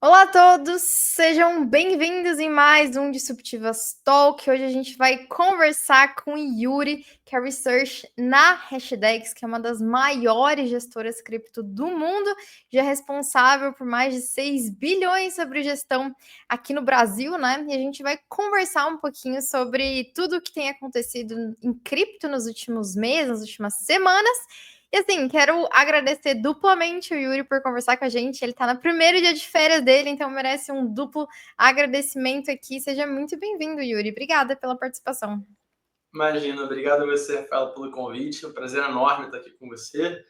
Olá a todos, sejam bem-vindos em mais um Disruptivas Talk. Hoje a gente vai conversar com o Yuri, que é Research na Hashdex, que é uma das maiores gestoras cripto do mundo, já é responsável por mais de 6 bilhões sobre gestão aqui no Brasil, né? E a gente vai conversar um pouquinho sobre tudo o que tem acontecido em cripto nos últimos meses, nas últimas semanas. E assim, quero agradecer duplamente o Yuri por conversar com a gente. Ele está no primeiro dia de férias dele, então merece um duplo agradecimento aqui. Seja muito bem-vindo, Yuri. Obrigada pela participação. Imagina, obrigado a você, Rafael, pelo convite. É um prazer enorme estar aqui com você.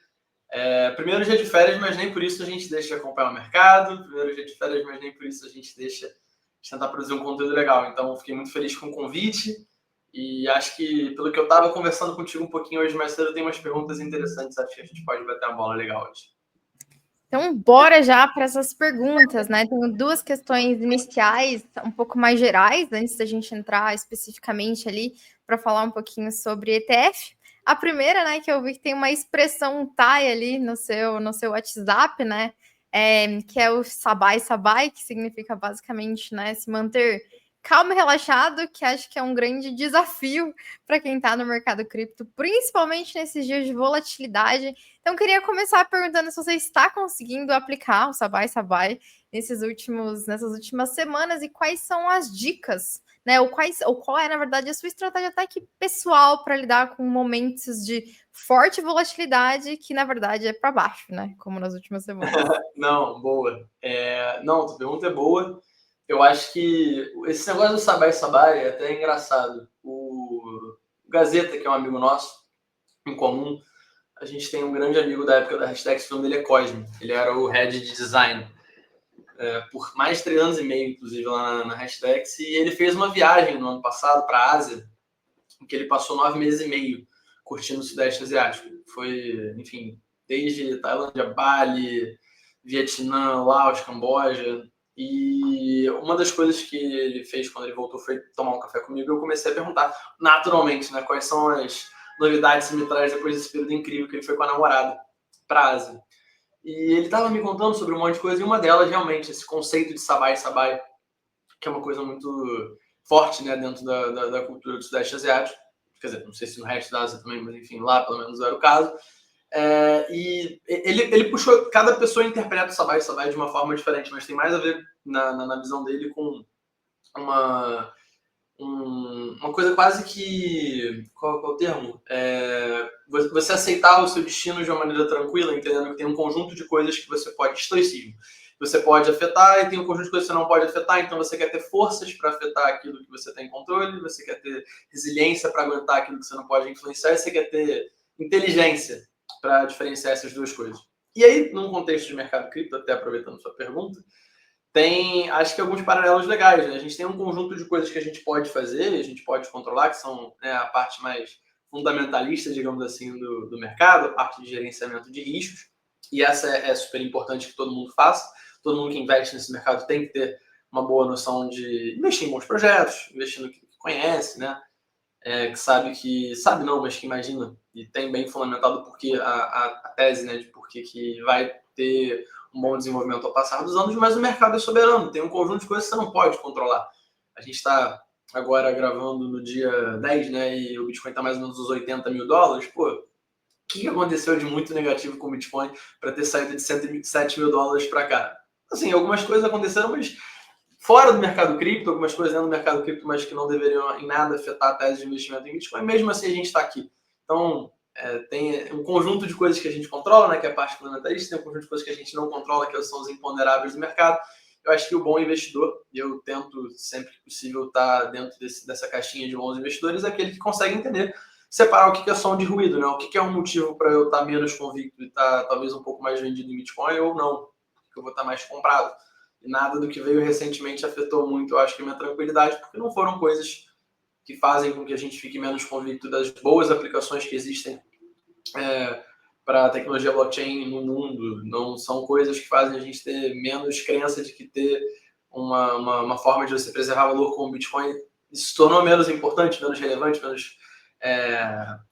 Primeiro dia de férias, mas nem por isso a gente deixa de acompanhar o mercado. Primeiro dia de férias, mas nem por isso a gente deixa de tentar produzir um conteúdo legal. Então, fiquei muito feliz com o convite. E acho que, pelo que eu estava conversando contigo um pouquinho hoje mais cedo, tem umas perguntas interessantes. Acho que a gente pode bater uma bola legal hoje. Então, bora já para essas perguntas, né? Tenho duas questões iniciais, um pouco mais gerais, antes da gente entrar especificamente ali para falar um pouquinho sobre ETF. A primeira, né, que eu vi que tem uma expressão TAI ali no seu WhatsApp, né? Que é o sabai, que significa basicamente, né, se manter calmo e relaxado, que acho que é um grande desafio para quem está no mercado cripto, principalmente nesses dias de volatilidade. Então, queria começar perguntando se você está conseguindo aplicar o Sabai nessas últimas semanas e quais são as dicas, né? Ou qual é, na verdade, a sua estratégia até que pessoal para lidar com momentos de forte volatilidade, que na verdade é para baixo, né? Como nas últimas semanas. Não, boa. Não, tua pergunta é boa. Eu acho que esse negócio do Sabai Sabai é até engraçado. O Gazeta, que é um amigo nosso em comum, a gente tem um grande amigo da época da hashtag, o nome dele é Cosme. Ele era o head de design por mais de 3 anos e meio, inclusive, lá na hashtag. E ele fez uma viagem no ano passado para a Ásia, em que ele passou 9 meses e meio curtindo o Sudeste Asiático. Foi, enfim, desde Tailândia, Bali, Vietnã, Laos, Camboja. E uma das coisas que ele fez quando ele voltou foi tomar um café comigo. Eu comecei a perguntar, naturalmente, né, quais são as novidades que me traz depois desse período incrível que ele foi com a namorada para a Ásia. E ele estava me contando sobre um monte de coisa, e uma delas, realmente, esse conceito de Sabai Sabai, que é uma coisa muito forte, né, dentro da cultura do Sudeste Asiático. Quer dizer, não sei se no resto da Ásia também, mas enfim, lá pelo menos era o caso. E ele puxou, cada pessoa interpreta o Sabai Sabai de uma forma diferente, mas tem mais a ver, na visão dele, com uma, uma coisa quase que. Qual é o termo? Você aceitar o seu destino de uma maneira tranquila, entendendo que tem um conjunto de coisas que você pode. Estoicismo. Você pode afetar e tem um conjunto de coisas que você não pode afetar, então você quer ter forças para afetar aquilo que você tem controle, você quer ter resiliência para aguentar aquilo que você não pode influenciar, e você quer ter inteligência para diferenciar essas duas coisas. E aí, num contexto de mercado cripto, até aproveitando sua pergunta, tem, acho que, alguns paralelos legais. Né? A gente tem um conjunto de coisas que a gente pode fazer, a gente pode controlar, que são, né, a parte mais fundamentalista, digamos assim, do mercado, a parte de gerenciamento de riscos, e essa é super importante que todo mundo faça. Todo mundo que investe nesse mercado tem que ter uma boa noção de investir em bons projetos, investir no que conhece, né? Sabe não, mas que imagina, e tem bem fundamentado porque a tese, né, de por que vai ter um bom desenvolvimento ao passar dos anos, mas o mercado é soberano, tem um conjunto de coisas que você não pode controlar. A gente está agora gravando no dia 10, né, e o Bitcoin está mais ou menos uns $80 mil. Pô, o que aconteceu de muito negativo com o Bitcoin para ter saído de $107 mil para cá? Assim, algumas coisas aconteceram, mas fora do mercado cripto, algumas coisas dentro do mercado cripto, mas que não deveriam em nada afetar a tese de investimento em Bitcoin, mesmo assim a gente está aqui. Então, tem um conjunto de coisas que a gente controla, né, que é a parte fundamentalista, tem um conjunto de coisas que a gente não controla, que são os imponderáveis do mercado. Eu acho que o bom investidor, e eu tento sempre que possível estar dentro dessa caixinha de bons investidores, é aquele que consegue entender, separar o que é som de ruído, né? O que é um motivo para eu estar menos convicto e estar talvez um pouco mais vendido em Bitcoin ou não, que eu vou estar mais comprado. E nada do que veio recentemente afetou muito, eu acho, que a minha tranquilidade, porque não foram coisas que fazem com que a gente fique menos convicto das boas aplicações que existem para a tecnologia blockchain no mundo. Não são coisas que fazem a gente ter menos crença de que ter uma forma de você preservar valor com o Bitcoin se tornou menos importante, menos relevante, menos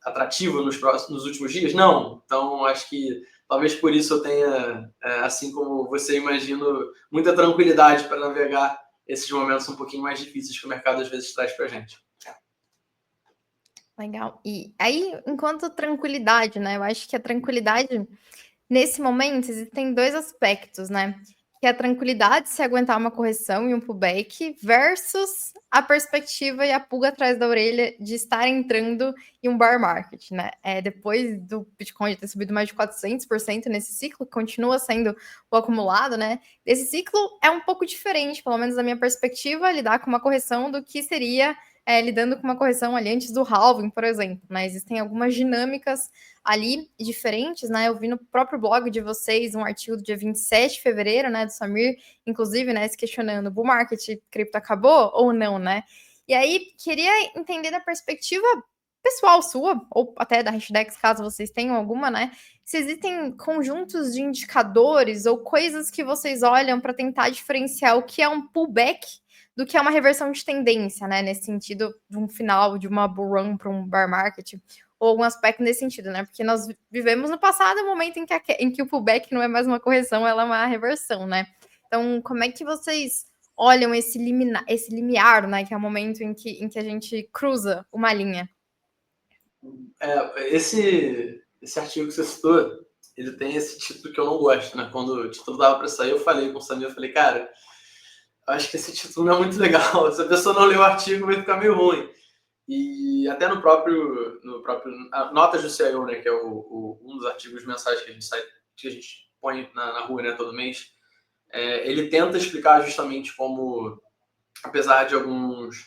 atrativo nos últimos dias. Não. Então, acho que Talvez por isso eu tenha, assim como você, imagino, muita tranquilidade para navegar esses momentos um pouquinho mais difíceis que o mercado às vezes traz para a gente. Legal. E aí, enquanto tranquilidade, né? Eu acho que a tranquilidade, nesse momento, existem dois aspectos, né? Que é a tranquilidade se aguentar uma correção e um pullback versus a perspectiva e a pulga atrás da orelha de estar entrando em um bear market, né? Depois do Bitcoin ter subido mais de 400% nesse ciclo, que continua sendo o acumulado, né? Esse ciclo é um pouco diferente, pelo menos da minha perspectiva, lidar com uma correção do que seria lidando com uma correção ali antes do halving, por exemplo, né? Existem algumas dinâmicas ali diferentes, né? Eu vi no próprio blog de vocês um artigo do dia 27 de fevereiro, né, do Samir, inclusive, né, se questionando, bull market cripto acabou ou não, né? E aí, queria entender da perspectiva pessoal sua, ou até da Hashdex, caso vocês tenham alguma, né? Se existem conjuntos de indicadores ou coisas que vocês olham para tentar diferenciar o que é um pullback do que é uma reversão de tendência, né? Nesse sentido, de um final de uma bull run para um bear market, ou algum aspecto nesse sentido, né? Porque nós vivemos no passado um momento em que o pullback não é mais uma correção, ela é uma reversão, né? Então, como é que vocês olham esse limiar, né? Que é o momento em que a gente cruza uma linha? Esse artigo que você citou, ele tem esse título que eu não gosto, né? Quando o título dava para sair, eu falei com o Samir, eu falei, cara, acho que esse título não é muito legal. Se a pessoa não ler o artigo, vai ficar meio ruim. E até no próprio Notas do CIO, né, que é um dos artigos mensais que a gente põe na rua, né, todo mês, ele tenta explicar justamente como, apesar de alguns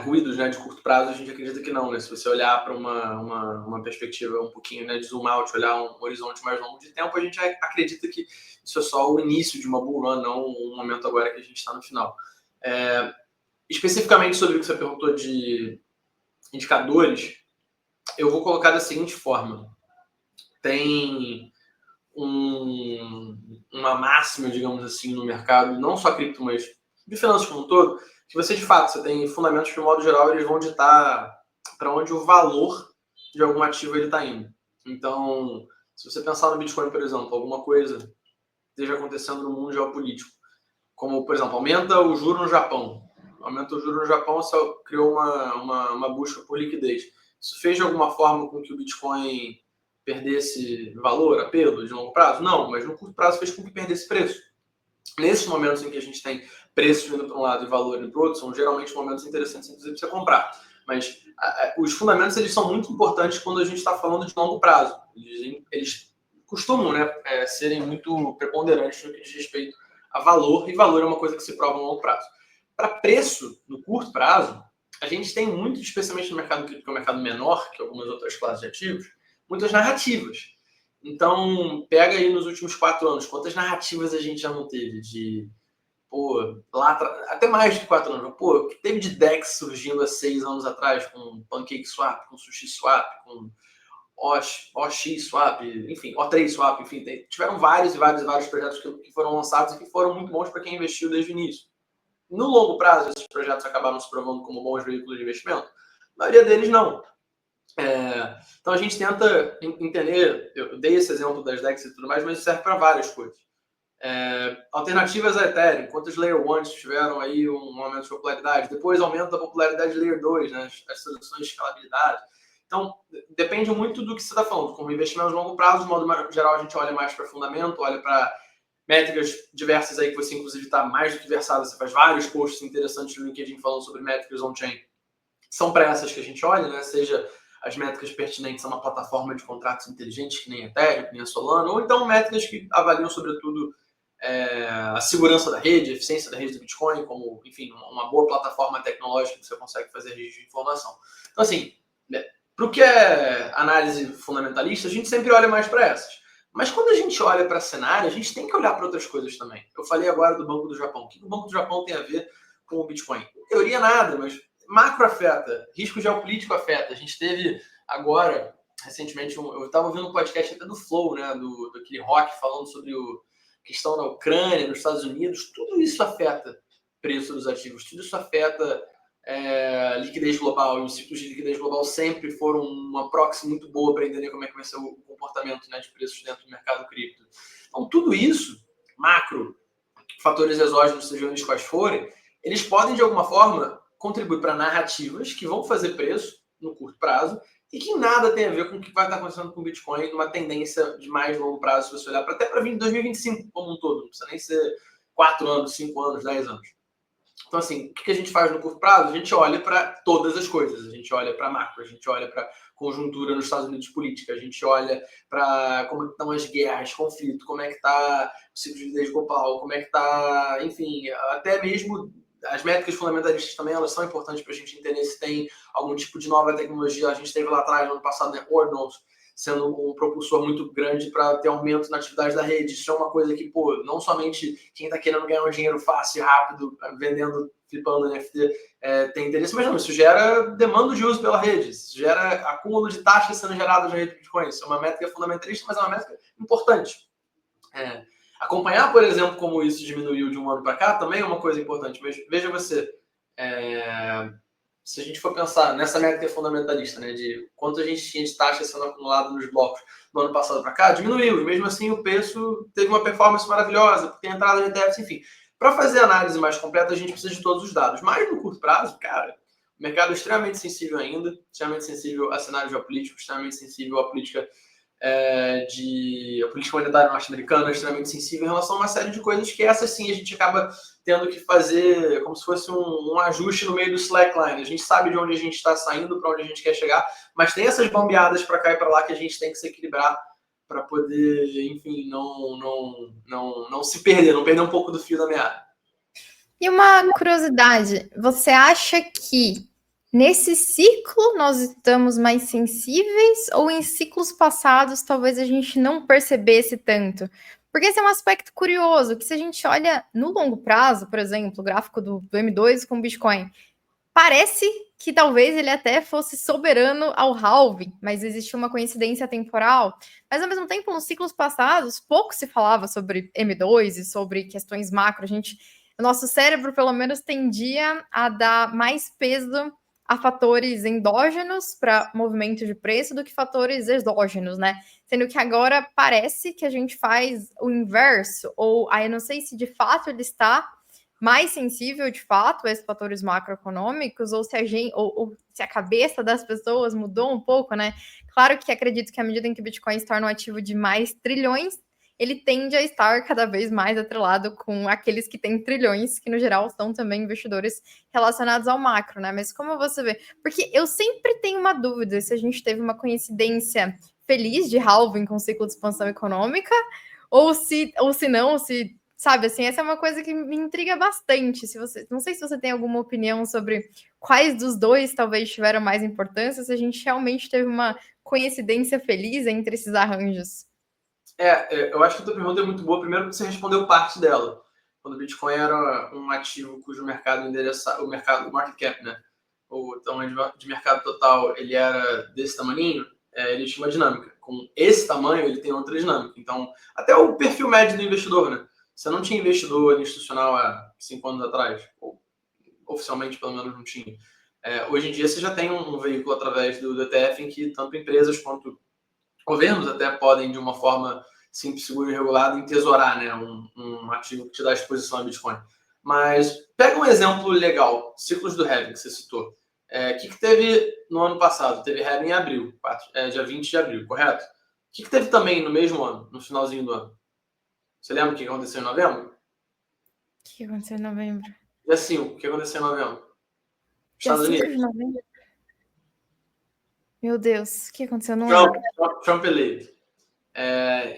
ruídos, né, de curto prazo, a gente acredita que não, né? Se você olhar para uma perspectiva um pouquinho, né, de zoom out, olhar um horizonte mais longo de tempo, a gente acredita que isso é só o início de uma bull run, não o momento agora que a gente está no final. Especificamente sobre o que você perguntou de indicadores, eu vou colocar da seguinte forma. Tem uma máxima, digamos assim, no mercado, não só cripto, mas de finanças como um todo, que você, de fato, você tem fundamentos que, de modo geral, eles vão ditar para onde o valor de algum ativo ele está indo. Então, se você pensar no Bitcoin, por exemplo, alguma coisa esteja acontecendo no mundo geopolítico, como, por exemplo, aumenta o juro no Japão. Aumenta o juro no Japão, você criou uma busca por liquidez. Isso fez de alguma forma com que o Bitcoin perdesse valor, apelo de longo prazo? Não, mas no curto prazo fez com que perdesse preço. Nesses momentos em que a gente tem preço indo para um lado e valor indo para o outro, são geralmente momentos interessantes, inclusive, para você comprar. Mas os fundamentos eles são muito importantes quando a gente está falando de longo prazo. Eles costumam, né, serem muito preponderantes no que diz respeito a valor, e valor é uma coisa que se prova a longo prazo. Para preço, no curto prazo, a gente tem muito, especialmente no mercado cripto, que é um mercado menor que algumas outras classes de ativos, muitas narrativas. Então, pega aí nos últimos 4 anos, quantas narrativas a gente já não teve de, até mais de 4 anos, o que teve de DEX surgindo há 6 anos atrás, com PancakeSwap, com SushiSwap, com OXSwap, enfim, O3Swap, enfim, tiveram vários projetos que foram lançados e que foram muito bons para quem investiu desde o início. No longo prazo, esses projetos acabaram se provando como bons veículos de investimento? A maioria deles não. Então a gente tenta entender, eu dei esse exemplo das DEX e tudo mais, mas isso serve para várias coisas. Alternativas a Ethereum, quantos Layer 1 tiveram aí um aumento de popularidade, depois aumenta a popularidade de Layer 2, né, as soluções de escalabilidade. Então, depende muito do que você está falando. Como investimento de longo prazo, de modo geral, a gente olha mais para fundamento, olha para métricas diversas aí que você, inclusive, está mais do que versado. Você faz vários posts interessantes no LinkedIn falando sobre métricas on-chain. São para essas que a gente olha, né? Seja as métricas pertinentes a uma plataforma de contratos inteligentes, que nem a Ethereum, que nem a Solana, ou então métricas que avaliam, sobretudo, a segurança da rede, a eficiência da rede do Bitcoin, como, enfim, uma boa plataforma tecnológica que você consegue fazer registro de informação. Então, assim, para o que é análise fundamentalista, a gente sempre olha mais para essas. Mas quando a gente olha para cenário, a gente tem que olhar para outras coisas também. Eu falei agora do Banco do Japão. O que o Banco do Japão tem a ver com o Bitcoin? Em teoria, nada, mas macro afeta, risco geopolítico afeta. A gente teve agora, recentemente, eu estava ouvindo um podcast até do Flow, né, do aquele Rock, falando sobre a questão da Ucrânia, nos Estados Unidos. Tudo isso afeta o preço dos ativos, tudo isso afeta liquidez global, e os ciclos de liquidez global sempre foram uma proxy muito boa para entender como é que vai ser o comportamento, né, de preços dentro do mercado cripto. Então, tudo isso, macro, fatores exógenos, sejam eles quais forem, eles podem, de alguma forma, contribuir para narrativas que vão fazer preço no curto prazo e que nada tem a ver com o que vai estar acontecendo com o Bitcoin numa tendência de mais longo prazo, se você olhar para até para 2025 como um todo, não precisa nem ser 4 anos, 5 anos, 10 anos. Então, assim, o que a gente faz no curto prazo? A gente olha para todas as coisas. A gente olha para macro, a gente olha para conjuntura nos Estados Unidos política, a gente olha para como estão as guerras, conflito, como é que está o ciclo de liquidez global, como é que está, enfim, até mesmo as métricas fundamentalistas também, elas são importantes para a gente entender se tem algum tipo de nova tecnologia. A gente teve lá atrás, no ano passado, né, Ordinals, sendo um propulsor muito grande para ter aumento na atividade da rede. Isso é uma coisa que, pô, não somente quem está querendo ganhar um dinheiro fácil e rápido, vendendo, flipando NFT, tem interesse, mas não, isso gera demanda de uso pela rede, isso gera acúmulo de taxas sendo geradas na rede de Bitcoin. Isso é uma métrica fundamentalista, mas é uma métrica importante. Acompanhar, por exemplo, como isso diminuiu de um ano para cá, também é uma coisa importante. Mas veja você, se a gente for pensar nessa métrica fundamentalista, né, de quanto a gente tinha de taxa sendo acumulada nos blocos do ano passado para cá, diminuiu. E mesmo assim o preço teve uma performance maravilhosa, porque tem entrada de ETFs, enfim. Para fazer a análise mais completa, a gente precisa de todos os dados. Mas no curto prazo, cara, o mercado é extremamente sensível ainda, extremamente sensível a cenário geopolítico, extremamente sensível à política a política monetária norte-americana, é extremamente sensível em relação a uma série de coisas que essas sim a gente acaba tendo que fazer como se fosse um ajuste no meio do slackline. A gente sabe de onde a gente está saindo, para onde a gente quer chegar, mas tem essas bambeadas para cá e para lá que a gente tem que se equilibrar para poder, enfim, não se perder, não perder um pouco do fio da meada. E uma curiosidade, você acha que nesse ciclo nós estamos mais sensíveis ou em ciclos passados talvez a gente não percebesse tanto? Porque esse é um aspecto curioso, que se a gente olha no longo prazo, por exemplo, o gráfico do M2 com o Bitcoin, parece que talvez ele até fosse soberano ao halving, mas existe uma coincidência temporal. Mas, ao mesmo tempo, nos ciclos passados, pouco se falava sobre M2 e sobre questões macro. O nosso cérebro, pelo menos, tendia a dar mais peso a fatores endógenos para movimento de preço do que fatores exógenos, né? Sendo que agora parece que a gente faz o inverso, ou aí eu não sei se de fato ele está mais sensível de fato a esses fatores macroeconômicos, ou se ou se a cabeça das pessoas mudou um pouco, né? Claro que acredito que à medida em que o Bitcoin se torna um ativo de mais trilhões, ele tende a estar cada vez mais atrelado com aqueles que têm trilhões, que no geral são também investidores relacionados ao macro, né? Mas como você vê? Porque eu sempre tenho uma dúvida se a gente teve uma coincidência feliz de halving com o ciclo de expansão econômica, ou se não, se sabe, assim, essa é uma coisa que me intriga bastante. Não sei se você tem alguma opinião sobre quais dos dois talvez tiveram mais importância, se a gente realmente teve uma coincidência feliz entre esses arranjos. Eu acho que a tua pergunta é muito boa. Primeiro, porque você respondeu parte dela. Quando o Bitcoin era um ativo cujo mercado endereçava, o market cap, né? O tamanho de mercado total, ele era desse tamanho, ele tinha uma dinâmica. Com esse tamanho, ele tem outra dinâmica. Então, até o perfil médio do investidor, né? Você não tinha investidor institucional há 5 anos atrás, ou oficialmente, pelo menos, não tinha. Hoje em dia, você já tem um veículo através do ETF em que tanto empresas quanto governos até podem, de uma forma simples, segura e regulada, entesourar, né, um ativo que te dá exposição a Bitcoin. Mas pega um exemplo legal, ciclos do halving que você citou. O que teve no ano passado? Teve halving em abril, dia 20 de abril, correto? O que teve também no mesmo ano, no finalzinho do ano? Você lembra o que aconteceu em novembro? O que aconteceu em novembro? Dia 5, o que aconteceu em novembro? Dia Estados 5 Unidos. de novembro? Meu Deus, o que aconteceu? Não Trump, lembro. Trump eleito.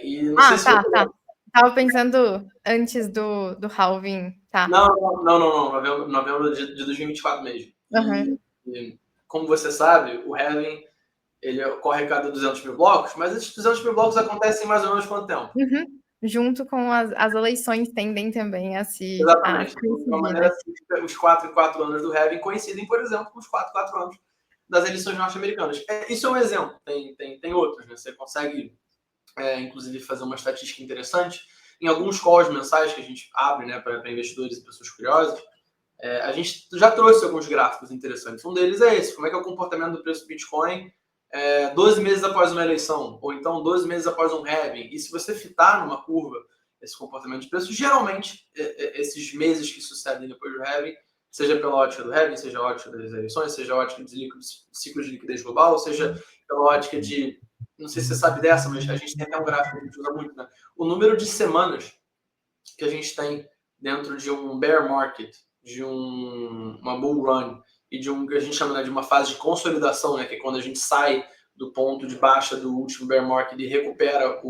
E não sei se tá. Tava pensando antes do halving, tá. Não. Novembro de 2024 mesmo. Uhum. E, como você sabe, o halving ele ocorre a cada 200 mil blocos, mas esses 200 mil blocos acontecem em mais ou menos quanto tempo? Uhum. Junto com as eleições tendem também a se Exatamente. De uma coincidir, maneira né? assim, os 4 em 4 anos do halving coincidem, por exemplo, com os 4 em 4 anos das eleições norte-americanas. Isso é um exemplo, tem outros, né? Você consegue, inclusive, fazer uma estatística interessante. Em alguns calls mensais que a gente abre, né, para investidores e pessoas curiosas, A gente já trouxe alguns gráficos interessantes. Um deles é esse, como é que é o comportamento do preço do Bitcoin 12 meses após uma eleição, ou então 12 meses após um halving. E se você fitar numa curva esse comportamento de preço, geralmente esses meses que sucedem depois do halving, seja pela ótica do halving, seja a ótica das eleições, seja a ótica de ciclos de liquidez global, seja pela ótica de, não sei se você sabe dessa, mas a gente tem até um gráfico que a gente usa muito, né? O número de semanas que a gente tem dentro de um bear market, de uma bull run e de que a gente chama, né, de uma fase de consolidação, né, que é quando a gente sai do ponto de baixa do último bear market e recupera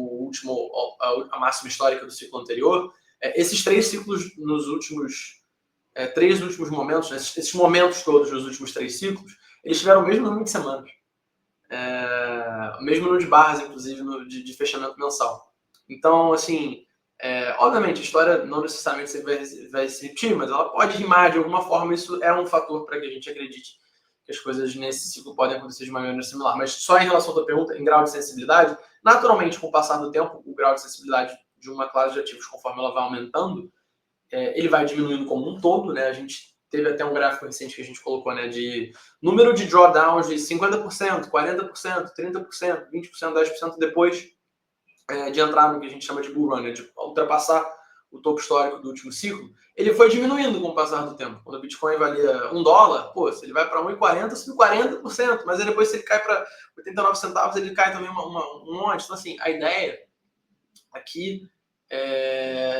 a máxima histórica do ciclo anterior. Esses 3 ciclos nos últimos 3 últimos momentos, né, esses momentos todos dos últimos 3 ciclos, eles tiveram o mesmo número de semanas. O mesmo número de barras, inclusive, de fechamento mensal. Então, assim, obviamente, a história não necessariamente vai se repetir, mas ela pode rimar de alguma forma. Isso é um fator para que a gente acredite que as coisas nesse ciclo podem acontecer de uma maneira similar. Mas só em relação à tua pergunta, em grau de sensibilidade, naturalmente, com o passar do tempo, o grau de sensibilidade de uma classe de ativos, conforme ela vai aumentando, ele vai diminuindo como um todo, né? A gente teve até um gráfico recente que a gente colocou, né, de número de drawdowns de 50%, 40%, 30%, 20%, 10% depois de entrar no que a gente chama de bull run, né, de ultrapassar o topo histórico do último ciclo. Ele foi diminuindo com o passar do tempo. Quando o Bitcoin valia $1, pô, se ele vai para 1,40, subiu 40%, mas aí depois se ele cai para 89 centavos, ele cai também um monte. Então, assim, a ideia aqui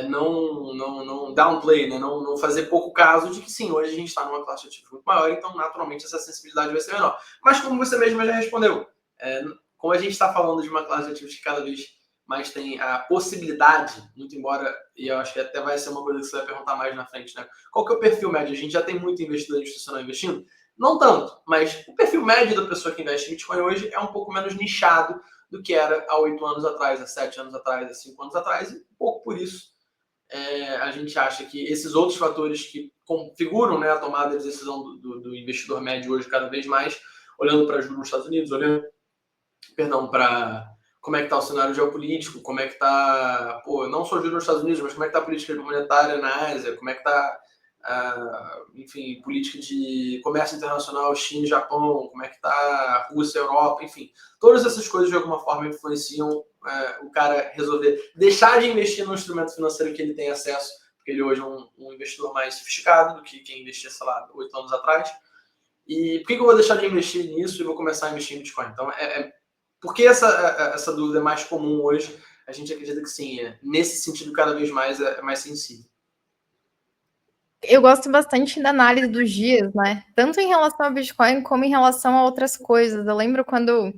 não downplay, né? Não fazer pouco caso de que sim, hoje a gente está numa classe de ativos muito maior, então naturalmente essa sensibilidade vai ser menor. Mas como você mesmo já respondeu, como a gente está falando de uma classe de ativos que cada vez mais tem a possibilidade, muito embora, e eu acho que até vai ser uma coisa que você vai perguntar mais na frente, né? Qual que é o perfil médio? A gente já tem muito investidor institucional investindo? Não tanto, mas o perfil médio da pessoa que investe em Bitcoin hoje é um pouco menos nichado do que era há 8 anos atrás, há 7 anos atrás, há 5 anos atrás, e um pouco por isso a gente acha que esses outros fatores que configuram, né, a tomada de decisão do investidor médio hoje cada vez mais, olhando para juros nos Estados Unidos, olhando para como é que está o cenário geopolítico, como é que está, não só juros nos Estados Unidos, mas como é que está a política monetária na Ásia, como é que está enfim, política de comércio internacional, China e Japão, como é que está Rússia, Europa, enfim. Todas essas coisas, de alguma forma, influenciam o cara resolver deixar de investir no instrumento financeiro que ele tem acesso, porque ele hoje é um investidor mais sofisticado do que quem investia, sei lá, 8 anos atrás. E por que eu vou deixar de investir nisso e vou começar a investir em Bitcoin? Então, por que essa dúvida é mais comum hoje? A gente acredita que sim, nesse sentido, cada vez mais é mais sensível. Eu gosto bastante da análise dos dias, né? Tanto em relação ao Bitcoin como em relação a outras coisas. Eu lembro quando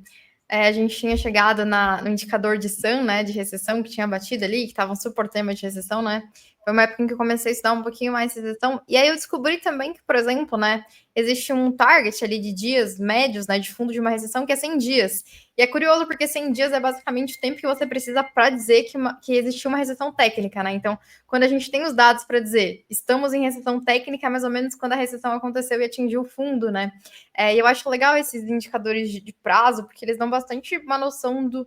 a gente tinha chegado no indicador de SAM, né, de recessão, que tinha batido ali, que estava um super tema de recessão, né? Foi uma época em que eu comecei a estudar um pouquinho mais de recessão. E aí eu descobri também que, por exemplo, né, existe um target ali de dias médios, né, de fundo de uma recessão, que é 100 dias. E é curioso porque 100 dias é basicamente o tempo que você precisa para dizer que existiu uma recessão técnica, né? Então, quando a gente tem os dados para dizer estamos em recessão técnica, é mais ou menos quando a recessão aconteceu e atingiu o fundo, né? E eu acho legal esses indicadores de prazo, porque eles dão bastante uma noção do.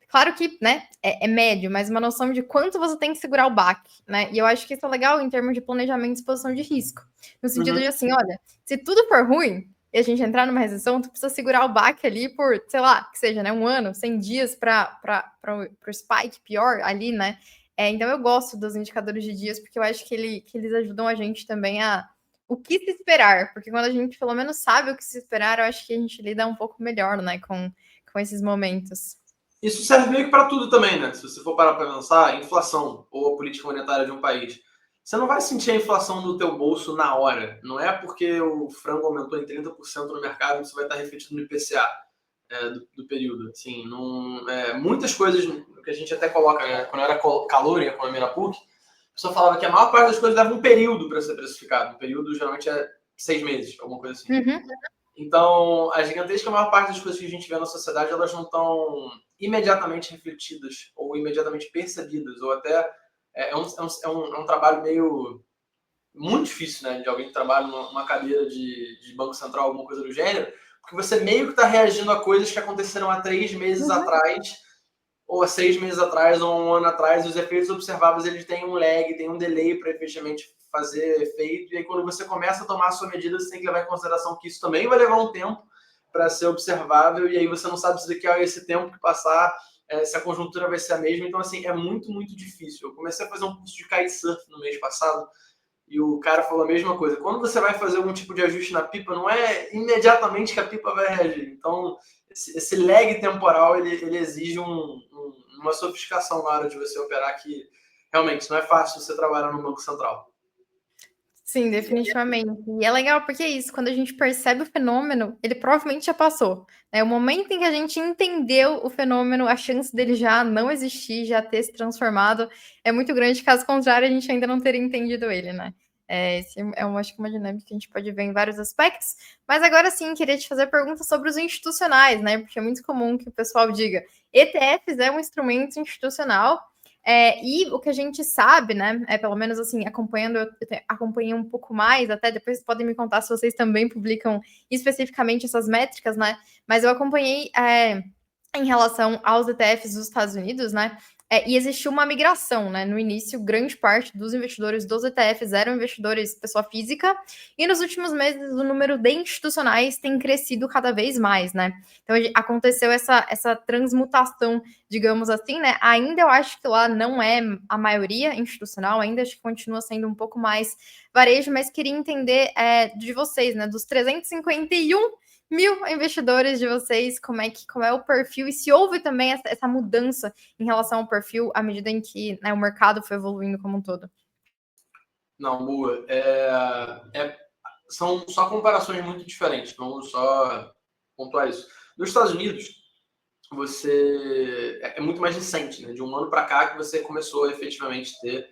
Claro que, né, é médio, mas uma noção de quanto você tem que segurar o baque, né? E eu acho que isso é legal em termos de planejamento e exposição de risco. No sentido de assim, olha, se tudo for ruim e a gente entrar numa recessão, tu precisa segurar o baque ali por, sei lá, que seja, né, 1 ano, 100 dias para o spike pior ali, né? Então eu gosto dos indicadores de dias, porque eu acho que eles ajudam a gente também o que se esperar, porque quando a gente pelo menos sabe o que se esperar, eu acho que a gente lida um pouco melhor, né, com esses momentos. Isso serve meio que para tudo também, né? Se você for parar para pensar, inflação ou a política monetária de um país. Você não vai sentir a inflação no teu bolso na hora. Não é porque o frango aumentou em 30% no mercado que você vai estar refletindo no IPCA do período. Assim, muitas coisas que a gente até coloca, né? Quando eu era calor em economia na PUC, a pessoa falava que a maior parte das coisas leva um período para ser precificado. O período geralmente é 6 meses, alguma coisa assim. Uhum. Então, a gigantesca maior parte das coisas que a gente vê na sociedade, elas não estão imediatamente refletidas ou imediatamente percebidas, ou até é um trabalho muito difícil, né, de alguém que trabalha numa cadeira de Banco Central, alguma coisa do gênero, porque você meio que está reagindo a coisas que aconteceram há 3 meses atrás, ou há 6 meses atrás, ou um ano atrás, os efeitos observáveis eles têm um lag, tem um delay para efetivamente fazer efeito, e aí quando você começa a tomar a sua medida, você tem que levar em consideração que isso também vai levar um tempo para ser observável, e aí você não sabe se daqui a esse tempo que passar, se a conjuntura vai ser a mesma. Então, assim, é muito, muito difícil. Eu comecei a fazer um curso de kitesurf no mês passado, e o cara falou a mesma coisa. Quando você vai fazer algum tipo de ajuste na pipa, não é imediatamente que a pipa vai reagir. Então, esse lag temporal, ele exige uma sofisticação na hora de você operar, que realmente não é fácil você trabalhar no Banco Central. Sim, definitivamente. E é legal porque é isso, quando a gente percebe o fenômeno, ele provavelmente já passou. Né? O momento em que a gente entendeu o fenômeno, a chance dele já não existir, já ter se transformado, é muito grande. Caso contrário, a gente ainda não teria entendido ele, né? Esse acho que uma dinâmica que a gente pode ver em vários aspectos. Mas agora sim, queria te fazer perguntas sobre os institucionais, né? Porque é muito comum que o pessoal diga ETFs é um instrumento institucional. E o que a gente sabe, né, pelo menos assim, acompanhando, eu acompanhei um pouco mais, até depois podem me contar se vocês também publicam especificamente essas métricas, né, mas eu acompanhei em relação aos ETFs dos Estados Unidos, né, e existiu uma migração, né, no início, grande parte dos investidores dos ETFs eram investidores pessoa física, e nos últimos meses o número de institucionais tem crescido cada vez mais, né, então aconteceu essa transmutação, digamos assim, né? Ainda eu acho que lá não é a maioria institucional, ainda acho que continua sendo um pouco mais varejo, mas queria entender de vocês, né? Dos 351 mil investidores de vocês, qual é o perfil e se houve também essa mudança em relação ao perfil à medida em que, né, o mercado foi evoluindo como um todo. Não, boa. São só comparações muito diferentes, vamos só pontuar isso. Nos Estados Unidos, é muito mais recente, né? De um ano para cá que você começou a efetivamente ter.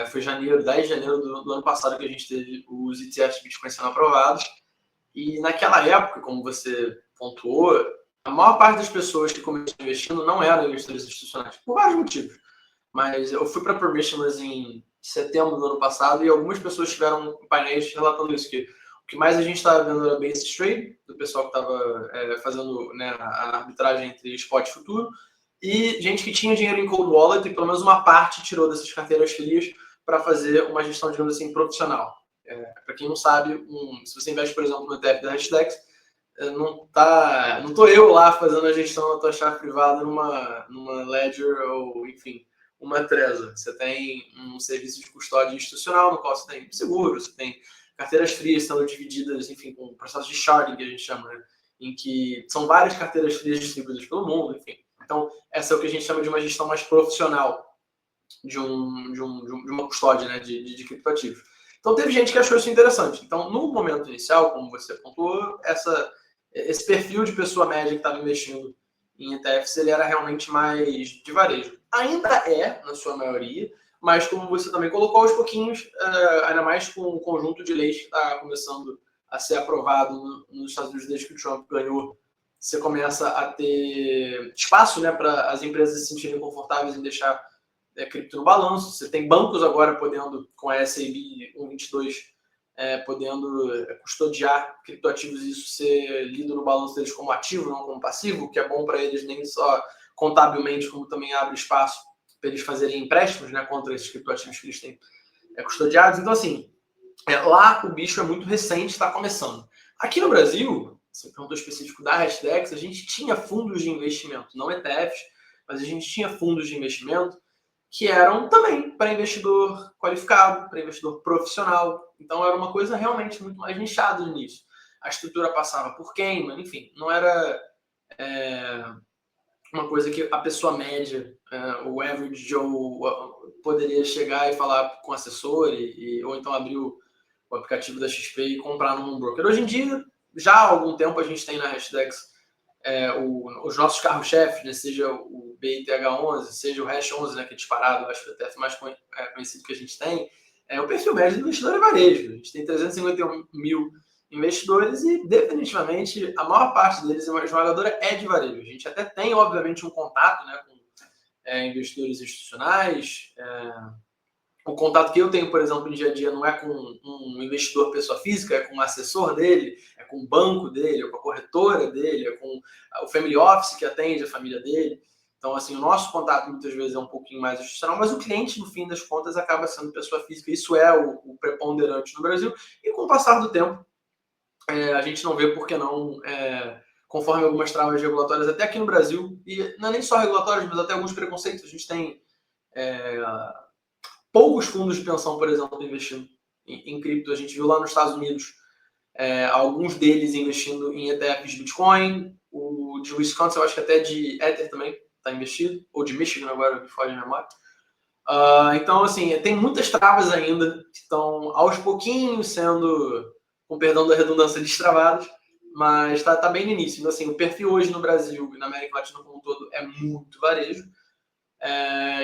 Foi 10 de janeiro do ano passado que a gente teve os ETFs de Bitcoin sendo aprovados. E naquela época, como você pontuou, a maior parte das pessoas que começaram investindo não eram investidores institucionais, por vários motivos. Mas eu fui para Permissionless em setembro do ano passado e algumas pessoas tiveram painéis relatando isso, que o que mais a gente estava vendo era basis trade, do pessoal que estava fazendo, né, a arbitragem entre spot e futuro, e gente que tinha dinheiro em cold wallet e pelo menos uma parte tirou dessas carteiras frias para fazer uma gestão, digamos assim, profissional. Para quem não sabe, se você investe, por exemplo, no ETF da Hashdex, não tô eu lá fazendo a gestão da tua chave privada numa Ledger ou, enfim, uma Trezor. Você tem um serviço de custódia institucional no qual você tem seguro, você tem carteiras frias sendo divididas, enfim, com um processo de sharding que a gente chama, né? Em que são várias carteiras frias distribuídas pelo mundo, enfim. Então, essa é o que a gente chama de uma gestão mais profissional de uma custódia, né, de criptoativos. Então, teve gente que achou isso interessante. Então, no momento inicial, como você pontuou, esse perfil de pessoa média que estava investindo em ETFs, ele era realmente mais de varejo. Ainda é, na sua maioria, mas como você também colocou, aos pouquinhos, ainda mais com o conjunto de leis que está começando a ser aprovado nos Estados Unidos desde que o Trump ganhou, você começa a ter espaço, né, para as empresas se sentirem confortáveis em deixar cripto no balanço. Você tem bancos agora podendo, com a SAB 122, podendo custodiar criptoativos e isso ser lido no balanço deles como ativo, não como passivo, que é bom para eles nem só contabilmente, como também abre espaço para eles fazerem empréstimos, né, contra esses criptoativos que eles têm custodiados. Então, assim, lá o bicho é muito recente, está começando. Aqui no Brasil, você perguntou específico da Hashdex, a gente tinha fundos de investimento, não ETFs, mas a gente tinha fundos de investimento que eram também para investidor qualificado, para investidor profissional. Então era uma coisa realmente muito mais nichada no início. A estrutura passava por Cayman, enfim, não era uma coisa que a pessoa média, o average Joe, poderia chegar e falar com o assessor ou então abrir o aplicativo da XP e comprar no home broker. Hoje em dia, já há algum tempo a gente tem na Hashdex os nossos carros-chefes, né, seja o BITH11, seja o Hash 11, né, que é disparado, acho que o ETF mais conhecido que a gente tem, o perfil médio do investidor é varejo. A gente tem 351 mil investidores e definitivamente a maior parte deles, a esmagadora, é de varejo. A gente até tem, obviamente, um contato, né, com investidores institucionais. O contato que eu tenho, por exemplo, no dia a dia não é com um investidor pessoa física, é com o assessor dele, é com o banco dele, é com a corretora dele, é com o family office que atende a família dele. Então, assim, o nosso contato muitas vezes é um pouquinho mais institucional, mas o cliente, no fim das contas, acaba sendo pessoa física. Isso é o preponderante no Brasil. E com o passar do tempo, a gente não vê por que não, conforme algumas travas regulatórias, até aqui no Brasil, e não é nem só regulatórias, mas até alguns preconceitos. A gente tem poucos fundos de pensão, por exemplo, investindo em cripto. A gente viu lá nos Estados Unidos alguns deles investindo em ETFs de Bitcoin, o de Wisconsin, eu acho que até de Ether também está investido, ou de Michigan agora, me foge a memória. Então, assim, tem muitas travas ainda que estão aos pouquinhos sendo, com perdão da redundância, destravadas, mas está bem no início. Então, assim, o perfil hoje no Brasil e na América Latina como um todo é muito varejo,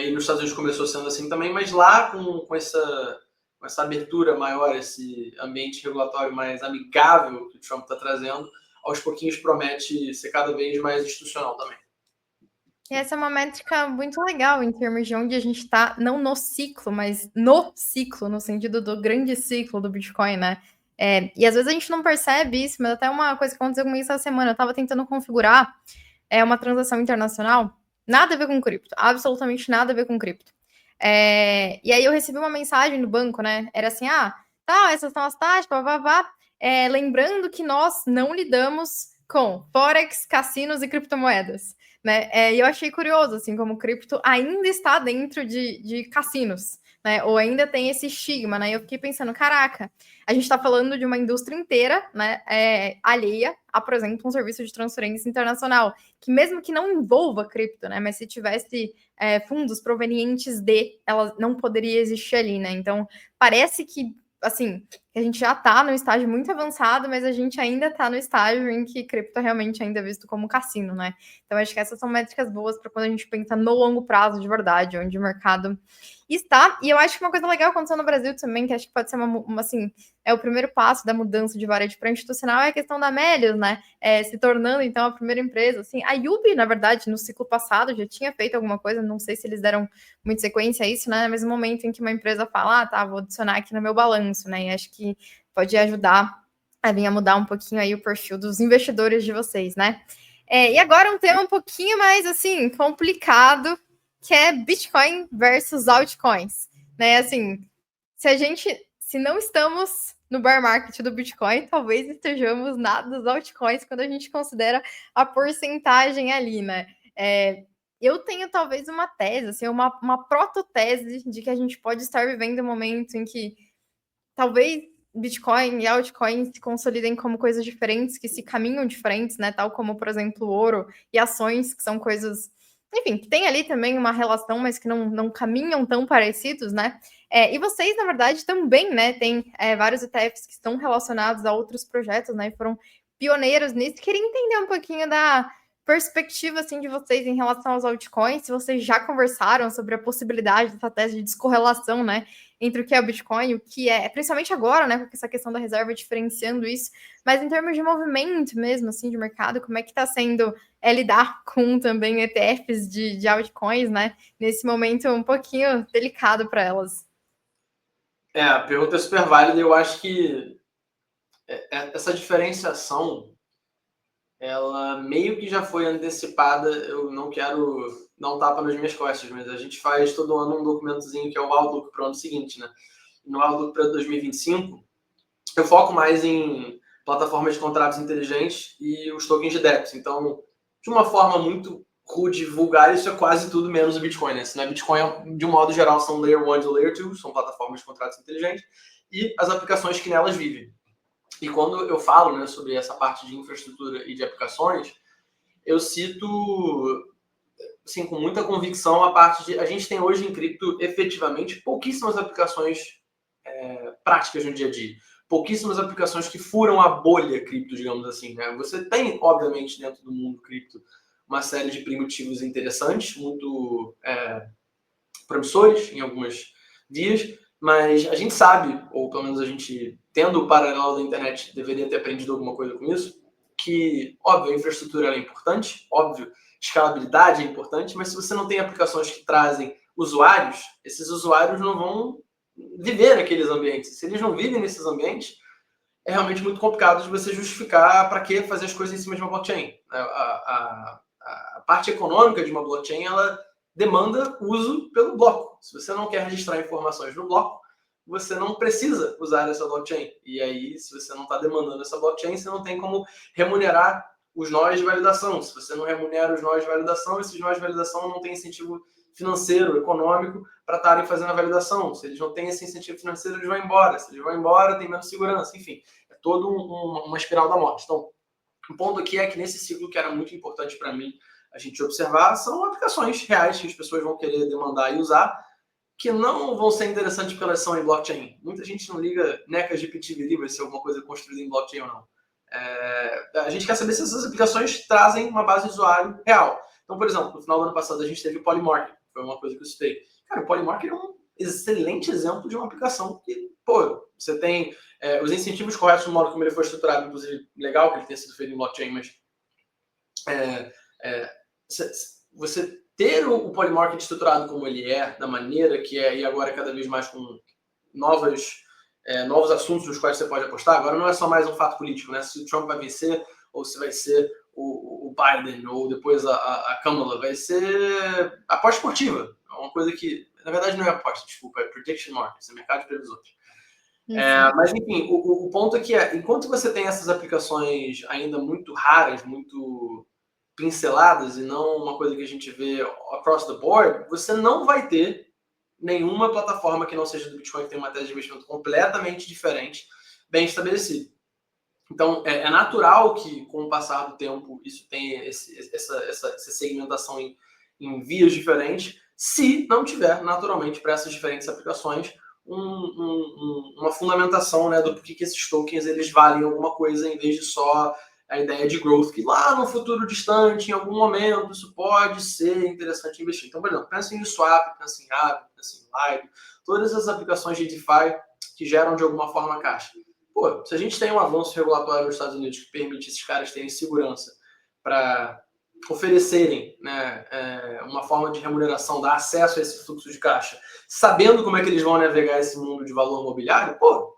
e nos Estados Unidos começou sendo assim também, mas lá com essa abertura maior, esse ambiente regulatório mais amigável que o Trump está trazendo, aos pouquinhos promete ser cada vez mais institucional também. E essa é uma métrica muito legal em termos de onde a gente está, não no ciclo, mas no ciclo, no sentido do grande ciclo do Bitcoin, né? E às vezes a gente não percebe isso, mas até uma coisa que aconteceu comigo essa semana, eu estava tentando configurar uma transação internacional, nada a ver com cripto, absolutamente nada a ver com cripto. E aí eu recebi uma mensagem do banco, né? Era assim, essas são as taxas, blá. Lembrando que nós não lidamos com Forex, cassinos e criptomoedas, né? E eu achei curioso, assim, como o cripto ainda está dentro de cassinos, né? Ou ainda tem esse estigma, né? E eu fiquei pensando, caraca, a gente está falando de uma indústria inteira, né? Alheia a, por exemplo, um serviço de transferência internacional, que mesmo que não envolva cripto, né? Mas se tivesse fundos provenientes de, ela não poderia existir ali, né? Então, parece que, assim, a gente já está no estágio muito avançado, mas a gente ainda está no estágio em que cripto realmente ainda é visto como cassino, né? Então, acho que essas são métricas boas para quando a gente pensa no longo prazo de verdade, onde o mercado está. E eu acho que uma coisa legal aconteceu no Brasil também, que acho que pode ser assim, o primeiro passo da mudança de varejo para institucional é a questão da Melius, né? Se tornando, então, a primeira empresa. Assim, a Yubi, na verdade, no ciclo passado já tinha feito alguma coisa, não sei se eles deram muita sequência a isso, né? Mas no momento em que uma empresa fala, vou adicionar aqui no meu balanço, né? E acho que pode ajudar a vir a mudar um pouquinho aí o perfil dos investidores de vocês, né? E agora um tema um pouquinho mais, assim, complicado, que é Bitcoin versus altcoins, né? Assim, se não estamos no bear market do Bitcoin, talvez estejamos dos altcoins quando a gente considera a porcentagem ali, né? Eu tenho talvez uma tese, assim, uma prototese de que a gente pode estar vivendo um momento em que talvez Bitcoin e altcoins se consolidem como coisas diferentes, que se caminham diferentes, né? Tal como, por exemplo, ouro e ações, que são coisas, enfim, que tem ali também uma relação, mas que não caminham tão parecidos, né? E vocês, na verdade, também, né? Tem vários ETFs que estão relacionados a outros projetos, né? E foram pioneiros nisso. Queria entender um pouquinho da perspectiva, assim, de vocês em relação aos altcoins, se vocês já conversaram sobre a possibilidade dessa tese de descorrelação, né? Entre o que é o Bitcoin, o que é, principalmente agora, né, com essa questão da reserva diferenciando isso, mas em termos de movimento mesmo, assim, de mercado, como é que está sendo lidar com também ETFs de altcoins, né, nesse momento um pouquinho delicado para elas? A pergunta é super válida e eu acho que essa diferenciação, ela meio que já foi antecipada. Eu não quero dar um tapa nas minhas costas, mas a gente faz todo ano um documentozinho que é o Outlook para o ano seguinte, né? No Outlook para 2025, eu foco mais em plataformas de contratos inteligentes e os tokens de DEPs. Então, de uma forma muito rude, vulgar, isso é quase tudo menos o Bitcoin, né? Se não é Bitcoin, de um modo geral, são Layer 1 e Layer 2, são plataformas de contratos inteligentes, e as aplicações que nelas vivem. E quando eu falo, né, sobre essa parte de infraestrutura e de aplicações, eu cito, assim, com muita convicção a parte de... A gente tem hoje em cripto, efetivamente, pouquíssimas aplicações práticas no dia a dia. Pouquíssimas aplicações que furam a bolha cripto, digamos assim, né? Você tem, obviamente, dentro do mundo cripto, uma série de primitivos interessantes, muito promissores em algumas vias, mas a gente sabe, ou pelo menos a gente, tendo o paralelo da internet, deveria ter aprendido alguma coisa com isso, que, óbvio, a infraestrutura é importante, óbvio, escalabilidade é importante, mas se você não tem aplicações que trazem usuários, esses usuários não vão viver naqueles ambientes. Se eles não vivem nesses ambientes, é realmente muito complicado de você justificar para que fazer as coisas em cima de uma blockchain. a parte econômica de uma blockchain, ela demanda uso pelo bloco. Se você não quer registrar informações no bloco, você não precisa usar essa blockchain. E aí, se você não está demandando essa blockchain, você não tem como remunerar os nós de validação. Se você não remunera os nós de validação, esses nós de validação não têm incentivo financeiro, econômico, para estarem fazendo a validação. Se eles não têm esse incentivo financeiro, eles vão embora. Se eles vão embora, tem menos segurança. Enfim, é todo uma espiral da morte. Então, o ponto aqui é que nesse ciclo que era muito importante para mim a gente observar são aplicações reais que as pessoas vão querer demandar e usar, que não vão ser interessantes porque elas são em blockchain. Muita gente não liga necas de GPT se é alguma coisa construída em blockchain ou não. A gente quer saber se essas aplicações trazem uma base de usuário real. Então, por exemplo, no final do ano passado a gente teve o Polymarket, foi uma coisa que eu citei. Cara, o Polymarket é um excelente exemplo de uma aplicação que, pô, você tem os incentivos corretos no modo como ele foi estruturado, inclusive legal que ele tenha sido feito em blockchain, mas você ter o Polymarket estruturado como ele é, da maneira que é, e agora cada vez mais com novos assuntos nos quais você pode apostar, agora não é só mais um fato político, né? Se o Trump vai vencer ou se vai ser o Biden ou depois a Kamala, vai ser aposta esportiva. É uma coisa que, na verdade, não é aposta, desculpa, é prediction markets, é mercado de previsões. Mas, enfim, o ponto é que enquanto você tem essas aplicações ainda muito raras, muito pinceladas e não uma coisa que a gente vê across the board, você não vai ter nenhuma plataforma que não seja do Bitcoin que tem uma tese de investimento completamente diferente, bem estabelecida. Então, é natural que, com o passar do tempo, isso tenha essa segmentação em vias diferentes, se não tiver, naturalmente, para essas diferentes aplicações, uma fundamentação, né, do porquê que esses tokens eles valem alguma coisa, em vez de só a ideia de growth, que lá no futuro distante, em algum momento, isso pode ser interessante investir. Então, por exemplo, pensa em Swap, pensa em Aave, pensa em Live, todas as aplicações de DeFi que geram de alguma forma caixa. Pô, se a gente tem um avanço regulatório nos Estados Unidos que permite esses caras terem segurança para oferecerem, né, uma forma de remuneração, dar acesso a esse fluxo de caixa, sabendo como é que eles vão navegar esse mundo de valor imobiliário, pô,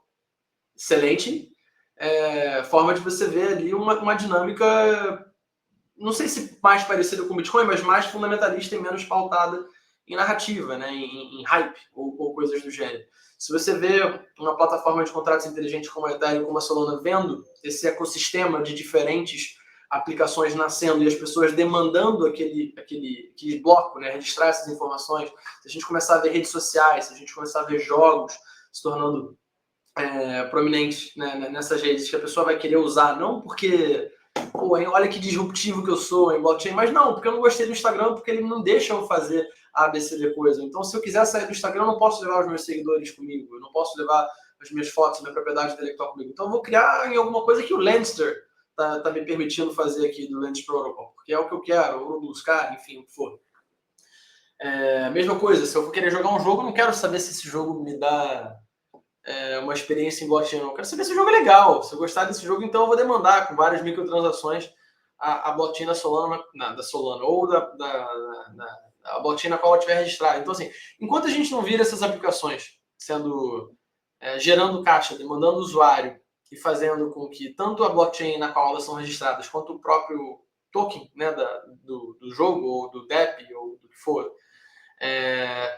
excelente forma de você ver ali uma dinâmica, não sei se mais parecida com o Bitcoin, mas mais fundamentalista e menos pautada em narrativa, né, em hype ou coisas do gênero. Se você vê uma plataforma de contratos inteligentes como a Ethereum, como a Solana, vendo esse ecossistema de diferentes aplicações nascendo e as pessoas demandando aquele bloco, né, registrar essas informações, se a gente começar a ver redes sociais, se a gente começar a ver jogos se tornando prominentes, né, nessas redes, que a pessoa vai querer usar, não porque, pô, olha que disruptivo que eu sou em blockchain, mas não, porque eu não gostei do Instagram, porque ele não deixa eu fazer a ABCD coisa. Então, se eu quiser sair do Instagram, eu não posso levar os meus seguidores comigo, eu não posso levar as minhas fotos, minha propriedade intelectual comigo. Então, eu vou criar em alguma coisa que o Landster tá me permitindo fazer aqui do Lens Protocol, porque é o que eu quero, ou do Scar, enfim, o que for. Mesma coisa, se eu for querer jogar um jogo, eu não quero saber se esse jogo me dá uma experiência em blockchain, não. Eu quero saber se o jogo é legal. Se eu gostar desse jogo, então eu vou demandar com várias microtransações a blockchain da Solana, ou a blockchain na qual eu estiver registrado. Então, assim, enquanto a gente não vira essas aplicações gerando caixa, demandando usuário e fazendo com que tanto a blockchain na qual elas são registradas quanto o próprio token, né, do jogo, ou do DEP, ou do que for,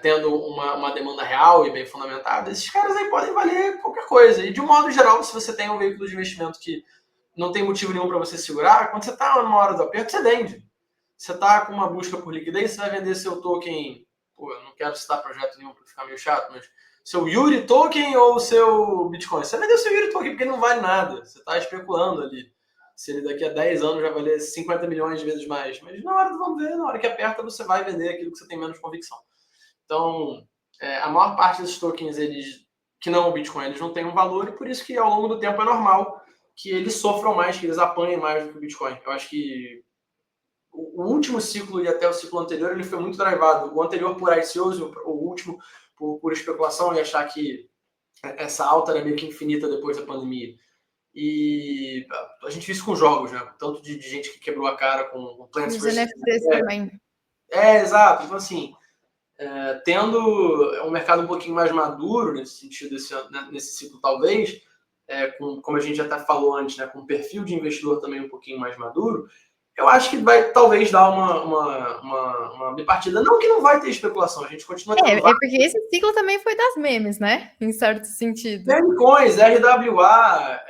tendo uma demanda real e bem fundamentada, esses caras aí podem valer qualquer coisa. E de um modo geral, se você tem um veículo de investimento que não tem motivo nenhum para você segurar, quando você está numa hora do aperto, você vende. Você está com uma busca por liquidez, você vai vender seu token, pô, eu não quero citar projeto nenhum para ficar meio chato, mas seu Yuri Token ou seu Bitcoin? Você vai vender o seu Yuri Token porque ele não vale nada. Você está especulando ali. Se ele daqui a 10 anos vai valer 50 milhões de vezes mais. Mas na hora do vamos ver, na hora que aperta, você vai vender aquilo que você tem menos convicção. Então, a maior parte desses tokens, eles, que não o Bitcoin, eles não têm um valor, e por isso que ao longo do tempo é normal que eles sofram mais, que eles apanhem mais do que o Bitcoin. Eu acho que o último ciclo e até o ciclo anterior, ele foi muito drivado. O anterior por ICOs, o último por especulação e achar que essa alta era meio que infinita depois da pandemia. E a gente viu isso com jogos, né? Tanto de gente que quebrou a cara com Plants vs. NFTs também. Exato. Então, assim, tendo um mercado um pouquinho mais maduro nesse sentido, nesse ciclo, talvez, como a gente já até falou antes, né, com um perfil de investidor também um pouquinho mais maduro, Eu acho que vai talvez dar uma bipartida. Não que não vai ter especulação, a gente continua tendo É porque esse ciclo também foi das memes, né? Em certo sentido. memecoins, RWA,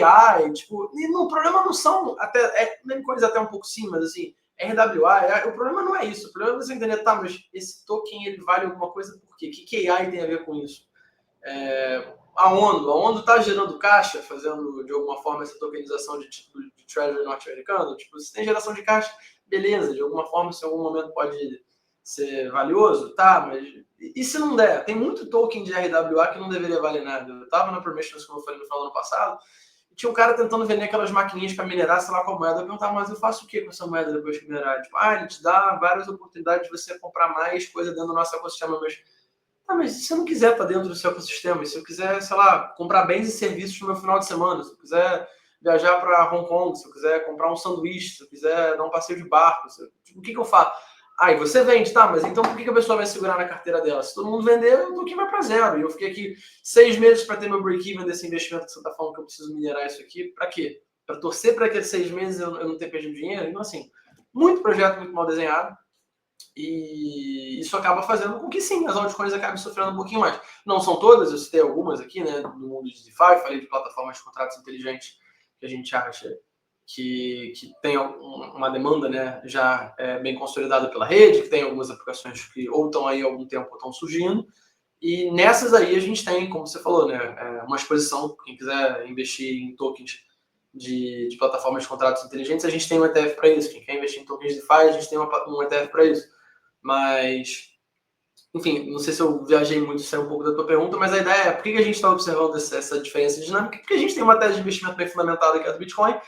AI, tipo, e o problema não são, memecoins até um pouco sim, mas assim, RWA, AI, o problema não é isso, o problema é você entender, tá, mas esse token ele vale alguma coisa por quê? O que AI tem a ver com isso? A ONU está gerando caixa, fazendo de alguma forma essa tokenização de título de Treasury norte-americano. Tipo, se tem geração de caixa, beleza, de alguma forma, se em algum momento pode ser valioso, tá, mas e se não der? Tem muito token de RWA que não deveria valer nada. Eu estava na Permissions, como eu falei no final do ano passado, e tinha um cara tentando vender aquelas maquininhas para minerar, sei lá, qual moeda. Eu perguntava, mas eu faço o que com essa moeda depois que minerar? Tipo, ele te dá várias oportunidades de você comprar mais coisa dentro do nosso ecossistema, mas se eu não quiser estar dentro do seu ecossistema, se eu quiser, sei lá, comprar bens e serviços no meu final de semana, se eu quiser viajar para Hong Kong, se eu quiser comprar um sanduíche, se eu quiser dar um passeio de barco, o que eu faço? E você vende, tá, mas então por que a pessoa vai segurar na carteira dela? Se todo mundo vender, o token vai para zero. E eu fiquei aqui 6 meses para ter meu break-even desse investimento que você está falando que eu preciso minerar isso aqui. Para quê? Para torcer para aqueles 6 meses eu não ter perdido dinheiro? Então, assim, muito projeto muito mal desenhado. E isso acaba fazendo com que sim, as altcoins acabem sofrendo um pouquinho mais. Não são todas, eu citei algumas aqui, né? No mundo de DeFi, falei de plataformas de contratos inteligentes que a gente acha que tem uma demanda, né, já bem consolidada pela rede, que tem algumas aplicações que ou estão aí há algum tempo ou estão surgindo. E nessas aí a gente tem, como você falou, né, uma exposição. Quem quiser investir em tokens de plataformas de contratos inteligentes, a gente tem um ETF para isso. Quem quer investir em tokens de DeFi, a gente tem um ETF para isso. Mas, enfim, não sei se eu viajei muito, isso é um pouco da tua pergunta, mas a ideia é por que a gente está observando essa diferença dinâmica? Porque a gente tem uma tese de investimento bem fundamentada, que é a do Bitcoin,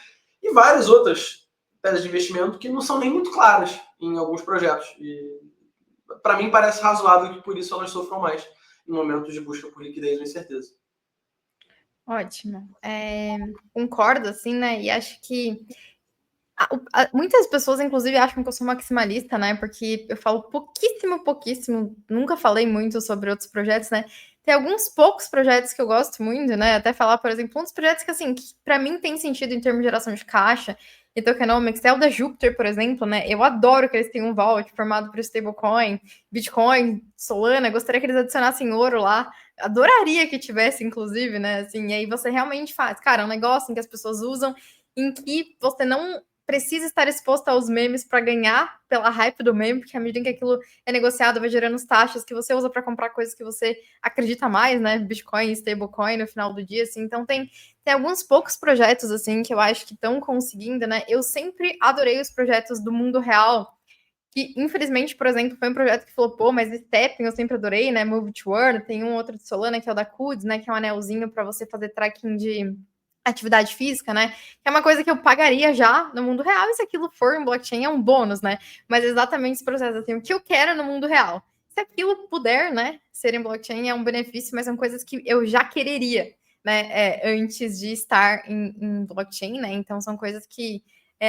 e várias outras teses de investimento que não são nem muito claras em alguns projetos. E, para mim, parece razoável que por isso elas sofram mais em momentos de busca por liquidez ou incerteza. Ótimo. Concordo, assim, né? E acho que muitas pessoas, inclusive, acham que eu sou maximalista, né? Porque eu falo pouquíssimo, nunca falei muito sobre outros projetos, né? Tem alguns poucos projetos que eu gosto muito, né? Até falar, por exemplo, um dos projetos que, assim, que para mim tem sentido em termos de geração de caixa e tokenomics é o da Jupiter, por exemplo, né? Eu adoro que eles tenham um vault formado por stablecoin, Bitcoin, Solana, gostaria que eles adicionassem ouro lá. Adoraria que tivesse, inclusive, né? Assim, e aí você realmente faz, cara, um negócio em que as pessoas usam, em que você não precisa estar exposto aos memes para ganhar pela hype do meme, porque à medida que aquilo é negociado, vai gerando as taxas que você usa para comprar coisas que você acredita mais, né? Bitcoin, stablecoin no final do dia, assim. Então tem alguns poucos projetos assim que eu acho que estão conseguindo, né? Eu sempre adorei os projetos do mundo real. Que, infelizmente, por exemplo, foi um projeto que flopou, mas Stepping eu sempre adorei, né? Move to Earn, tem um outro de Solana, que é o da Kuds, né? Que é um anelzinho para você fazer tracking de atividade física, né? Que é uma coisa que eu pagaria já no mundo real, e se aquilo for em blockchain é um bônus, né? Mas exatamente esse processo, assim, o que eu quero no mundo real. Se aquilo puder, né, ser em blockchain é um benefício, mas são coisas que eu já quereria, né, antes de estar em blockchain, né? Então são coisas que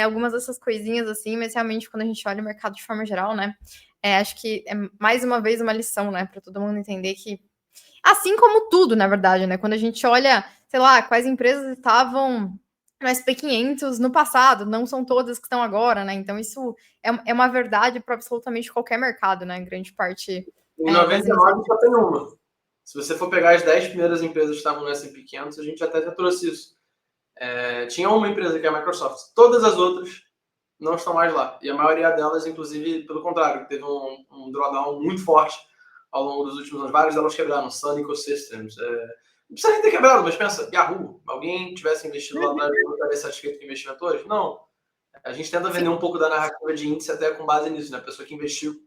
algumas dessas coisinhas assim, mas realmente quando a gente olha o mercado de forma geral, né, acho que é mais uma vez uma lição, né, para todo mundo entender que, assim como tudo, na verdade, né, quando a gente olha, sei lá, quais empresas estavam no SP500 no passado, não são todas que estão agora, né, então isso é uma verdade para absolutamente qualquer mercado, né, grande parte Em das 99 empresas. só tem uma. Se você for pegar as 10 primeiras empresas que estavam no S&P 500, a gente até já trouxe isso. Tinha uma empresa que é a Microsoft. Todas as outras não estão mais lá. E a maioria delas, inclusive, pelo contrário, teve um drawdown muito forte ao longo dos últimos anos. Várias delas quebraram. Sun Ecosystems. Não precisa nem ter quebrado, mas pensa, Yahoo. Alguém tivesse investido lá atrás, não estaria satisfeito com o investimento hoje? Não. A gente tenta vender um pouco da narrativa de índice até com base nisso, né? A pessoa que investiu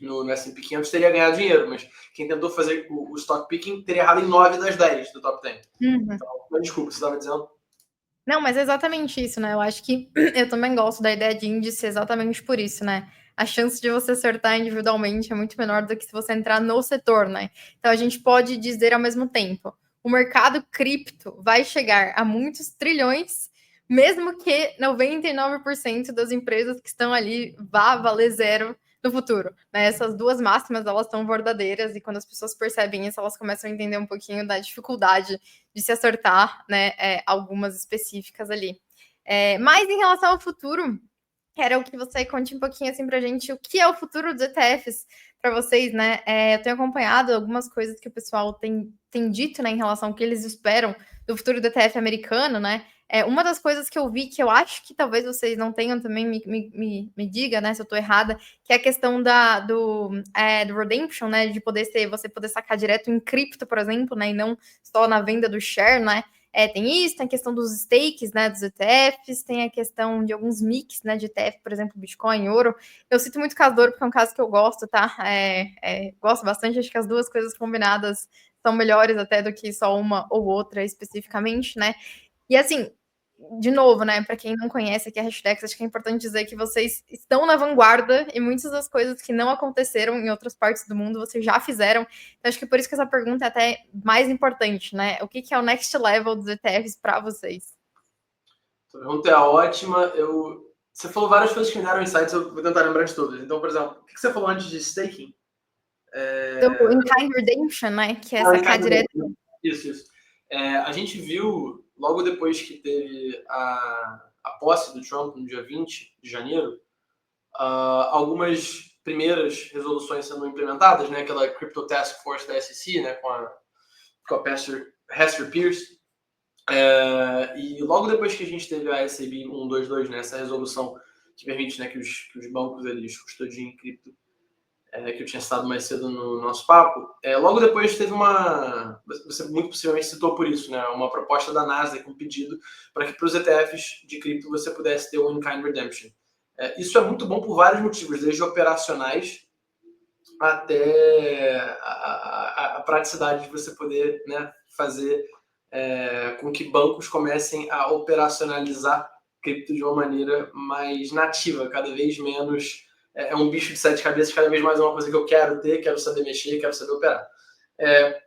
no S&P 500 teria ganhado dinheiro, mas quem tentou fazer o stock picking teria errado em 9 das 10 do top 10. Então, desculpa, você estava dizendo? Não, mas é exatamente isso, né? Eu acho que eu também gosto da ideia de índice exatamente por isso, né? A chance de você acertar individualmente é muito menor do que se você entrar no setor, né? Então a gente pode dizer ao mesmo tempo, o mercado cripto vai chegar a muitos trilhões, mesmo que 99% das empresas que estão ali vá valer zero no futuro, né? Essas duas máximas, elas são verdadeiras, e quando as pessoas percebem isso, elas começam a entender um pouquinho da dificuldade de se acertar, né, algumas específicas ali. Mas em relação ao futuro, quero que você conte um pouquinho assim pra gente o que é o futuro dos ETFs para vocês, né? Eu tenho acompanhado algumas coisas que o pessoal tem dito, né, em relação ao que eles esperam do futuro do ETF americano, né? Uma das coisas que eu vi que eu acho que talvez vocês não tenham também, me diga, né, se eu estou errada, que é a questão do redemption, né? De você poder sacar direto em cripto, por exemplo, né? E não só na venda do share, né? Tem isso, tem a questão dos stakes, né, dos ETFs, tem a questão de alguns mix, né, de ETF, por exemplo, Bitcoin, ouro. Eu cito muito o caso do ouro, porque é um caso que eu gosto, tá? Gosto bastante, acho que as duas coisas combinadas são melhores até do que só uma ou outra especificamente, né? E assim, de novo, né, para quem não conhece aqui a Hashdex, acho que é importante dizer que vocês estão na vanguarda e muitas das coisas que não aconteceram em outras partes do mundo, vocês já fizeram. Então, acho que por isso que essa pergunta é até mais importante, né? O que é o next level dos ETFs para vocês? A pergunta é ótima. Você falou várias coisas que me deram insights, eu vou tentar lembrar de todas. Então, por exemplo, o que você falou antes de staking? Do In-Kind Redemption, né? Que é sacar direto. Isso. A gente viu, logo depois que teve a posse do Trump, no dia 20 de janeiro, algumas primeiras resoluções sendo implementadas, né? Aquela Crypto Task Force da SEC, né? Com a Hester Peirce. E logo depois que a gente teve a SAB 122, né? Essa resolução que permite, né, que os bancos eles custodiem cripto, que eu tinha citado mais cedo no nosso papo, logo depois teve você muito possivelmente citou por isso, né, uma proposta da Nasdaq, um pedido para que para os ETFs de cripto você pudesse ter o in-kind redemption. Isso é muito bom por vários motivos, desde operacionais até a praticidade de você poder, né, fazer com que bancos comecem a operacionalizar cripto de uma maneira mais nativa, cada vez menos um bicho de 7 cabeças, cada vez mais é uma coisa que eu quero ter, quero saber mexer, quero saber operar.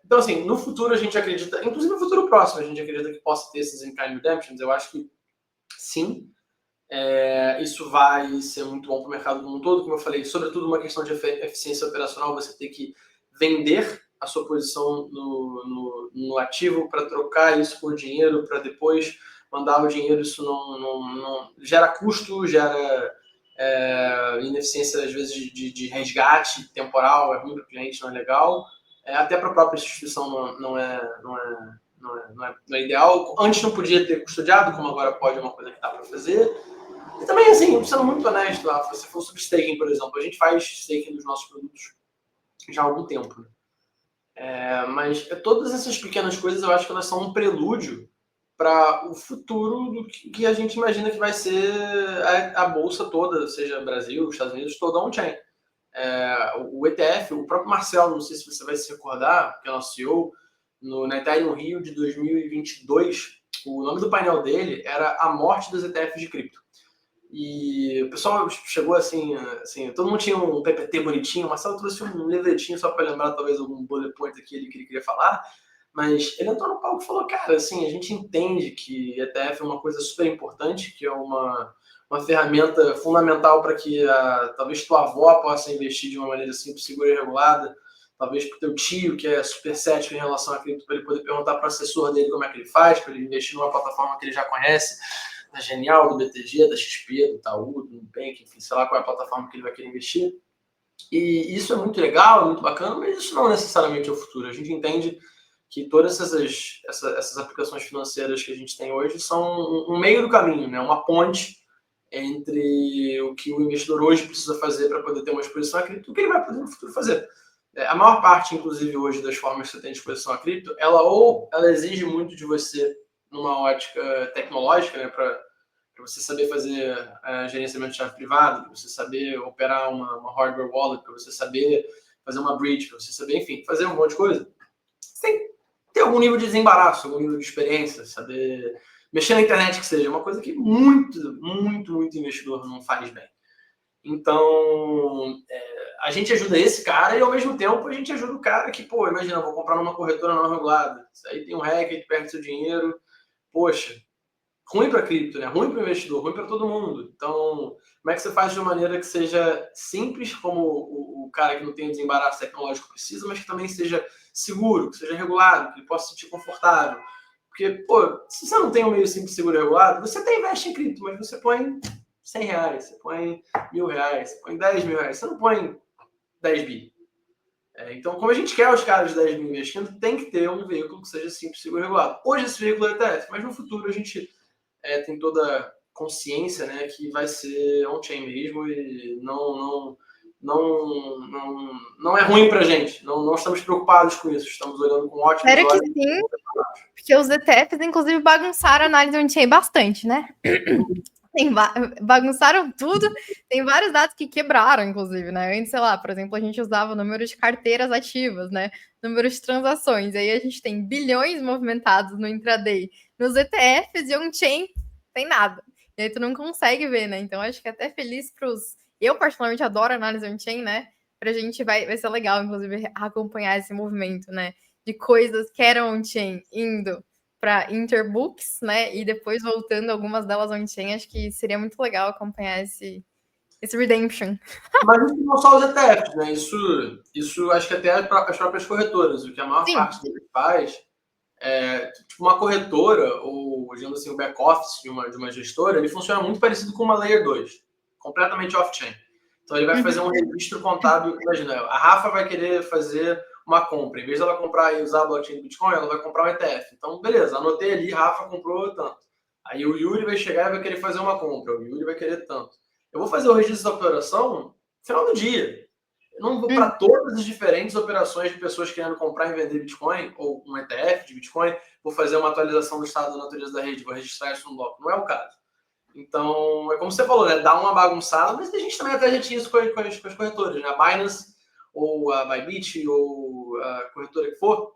Então, assim, no futuro a gente acredita, inclusive no futuro próximo, a gente acredita que possa ter esses in-kind redemptions. Eu acho que sim, isso vai ser muito bom para o mercado como um todo, como eu falei, sobretudo uma questão de eficiência operacional, você ter que vender a sua posição no ativo para trocar isso por dinheiro, para depois mandar o dinheiro. Isso não gera custo, gera ineficiência às vezes de resgate temporal, é ruim para o cliente, não é legal, até para a própria instituição não é ideal. Antes não podia ter custodiado, como agora pode, é uma coisa que dá para fazer. E também, assim, sendo muito honesto, se você for sobre staking, por exemplo, a gente faz staking dos nossos produtos já há algum tempo. Mas todas essas pequenas coisas, eu acho que elas são um prelúdio para o futuro do que a gente imagina que vai ser a bolsa toda, seja Brasil, Estados Unidos, toda on-chain. O ETF, o próprio Marcelo, não sei se você vai se recordar, que é nosso CEO, na Ethereum Rio de 2022, o nome do painel dele era A Morte dos ETFs de Cripto. E o pessoal chegou assim, todo mundo tinha um PPT bonitinho, o Marcelo trouxe um livretinho só para lembrar talvez algum bullet point aqui que ele queria falar, mas ele entrou no palco e falou, cara, assim, a gente entende que ETF é uma coisa super importante, que é uma ferramenta fundamental para que talvez tua avó possa investir de uma maneira simples, segura e regulada, talvez para o teu tio, que é super cético em relação a cripto, para ele poder perguntar para o assessor dele como é que ele faz, para ele investir numa plataforma que ele já conhece, da Genial, do BTG, da XP, do Itaú, do Nubank, enfim, sei lá qual é a plataforma que ele vai querer investir. E isso é muito legal, é muito bacana, mas isso não necessariamente é o futuro. A gente entende que todas essas aplicações financeiras que a gente tem hoje são um meio do caminho, né? Uma ponte entre o que o investidor hoje precisa fazer para poder ter uma exposição a cripto e o que ele vai poder no futuro fazer. A maior parte, inclusive, hoje das formas que você tem de exposição a cripto, ela exige muito de você numa ótica tecnológica, né, para você saber fazer gerenciamento de chave privada, para você saber operar uma hardware wallet, para você saber fazer uma bridge, para você saber, enfim, fazer um monte de coisa. Você tem que ter algum nível de desembaraço, algum nível de experiência, saber mexer na internet, que seja uma coisa que muito investidor não faz bem. Então, a gente ajuda esse cara e, ao mesmo tempo, a gente ajuda o cara que, imagina, eu vou comprar numa corretora não regulada, aí tem um hacker que perde seu dinheiro, poxa, ruim para cripto, né? Ruim para o investidor, ruim para todo mundo. Então, como é que você faz de uma maneira que seja simples, como o cara que não tem desembaraço tecnológico precisa, mas que também seja seguro, que seja regulado, que ele possa se sentir confortável? Porque, pô, se você não tem um meio simples, seguro e regulado, você até investe em cripto, mas você põe R$100, você põe R$1.000, você põe R$10.000, você não põe 10 bi. Então, como a gente quer os caras de 10 mil investindo, tem que ter um veículo que seja simples, seguro e regulado. Hoje esse veículo é ETF, mas no futuro a gente tem toda consciência, né, que vai ser on-chain mesmo e não é ruim pra gente. Não estamos preocupados com isso. Estamos olhando com ótimos Espero que olhos. sim, porque os ETFs, inclusive, bagunçaram a análise on-chain bastante, né? Bagunçaram tudo. Tem vários dados que quebraram, inclusive, né? Antes, sei lá, por exemplo, a gente usava o número de carteiras ativas, né? Número de transações. Aí a gente tem bilhões movimentados no intraday. Nos ETFs e on-chain, tem nada. E aí tu não consegue ver, né? Então, acho que até feliz para os... Eu, particularmente, adoro análise on-chain, né? Pra gente vai ser legal, inclusive, acompanhar esse movimento, né? De coisas que eram on-chain indo para Interbooks, né? E depois voltando algumas delas on-chain, acho que seria muito legal acompanhar esse redemption. Mas não só os ETFs, né? Isso acho que até as próprias corretoras, o que a maior parte deles faz tipo uma corretora, ou digamos assim, o back-office de uma gestora, ele funciona muito parecido com uma Layer 2, completamente off-chain. Então ele vai fazer um registro contábil. Imagina, a Rafa vai querer fazer uma compra. Em vez de ela comprar e usar a blockchain do Bitcoin, ela vai comprar um ETF. Então, beleza, anotei ali, Rafa comprou tanto. Aí o Yuri vai chegar e vai querer fazer uma compra. O Yuri vai querer tanto. Eu vou fazer o registro da operação no final do dia. Eu não vou para todas as diferentes operações de pessoas querendo comprar e vender Bitcoin, ou um ETF de Bitcoin, vou fazer uma atualização do estado da natureza da rede, vou registrar isso no bloco. Não é o caso. Então, é como você falou, né? Dá uma bagunçada, mas a gente também até já tinha isso com as corretoras, né? A Binance, ou a Bybit, ou a corretora que for,